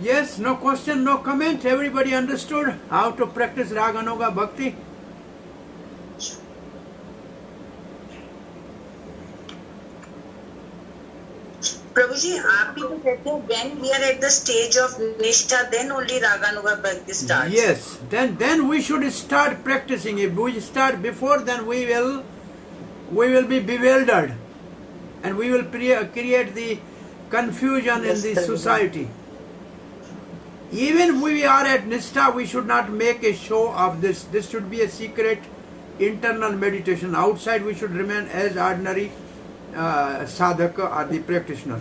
Yes, no question, no comment. Everybody understood how to practice Raganuga Bhakti? Prabhuji, आप भी तो कहते हैं when we are at the stage of Nishtha, then only Raganuga Bhakti starts. Yes, then we should start practicing. If we start before, then we will be bewildered, and we will create the confusion in the society. Even we are at Nishtha, we should not make a show of this. This should be a secret internal meditation. Outside we should remain as ordinary sadhaka or the practitioner.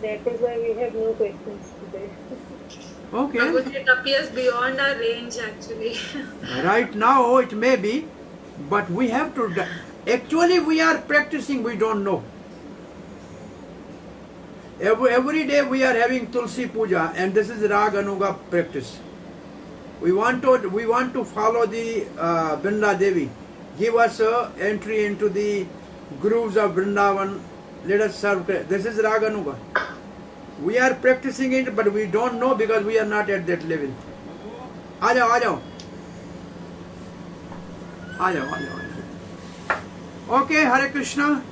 That is why we have no questions today. Okay. It appears beyond our range actually. Right now it may be, but we have to. Actually, we are practicing. We don't know. Every day we are having Tulsi Puja, and this is Raganuga practice. We want to follow the Vrinda Devi. Give us entry into the grooves of Vrindavan. Let us serve. This is Raganuga. We are practicing it, but we don't know because we are not at that level. Aa jao. Okay, Hare Krishna.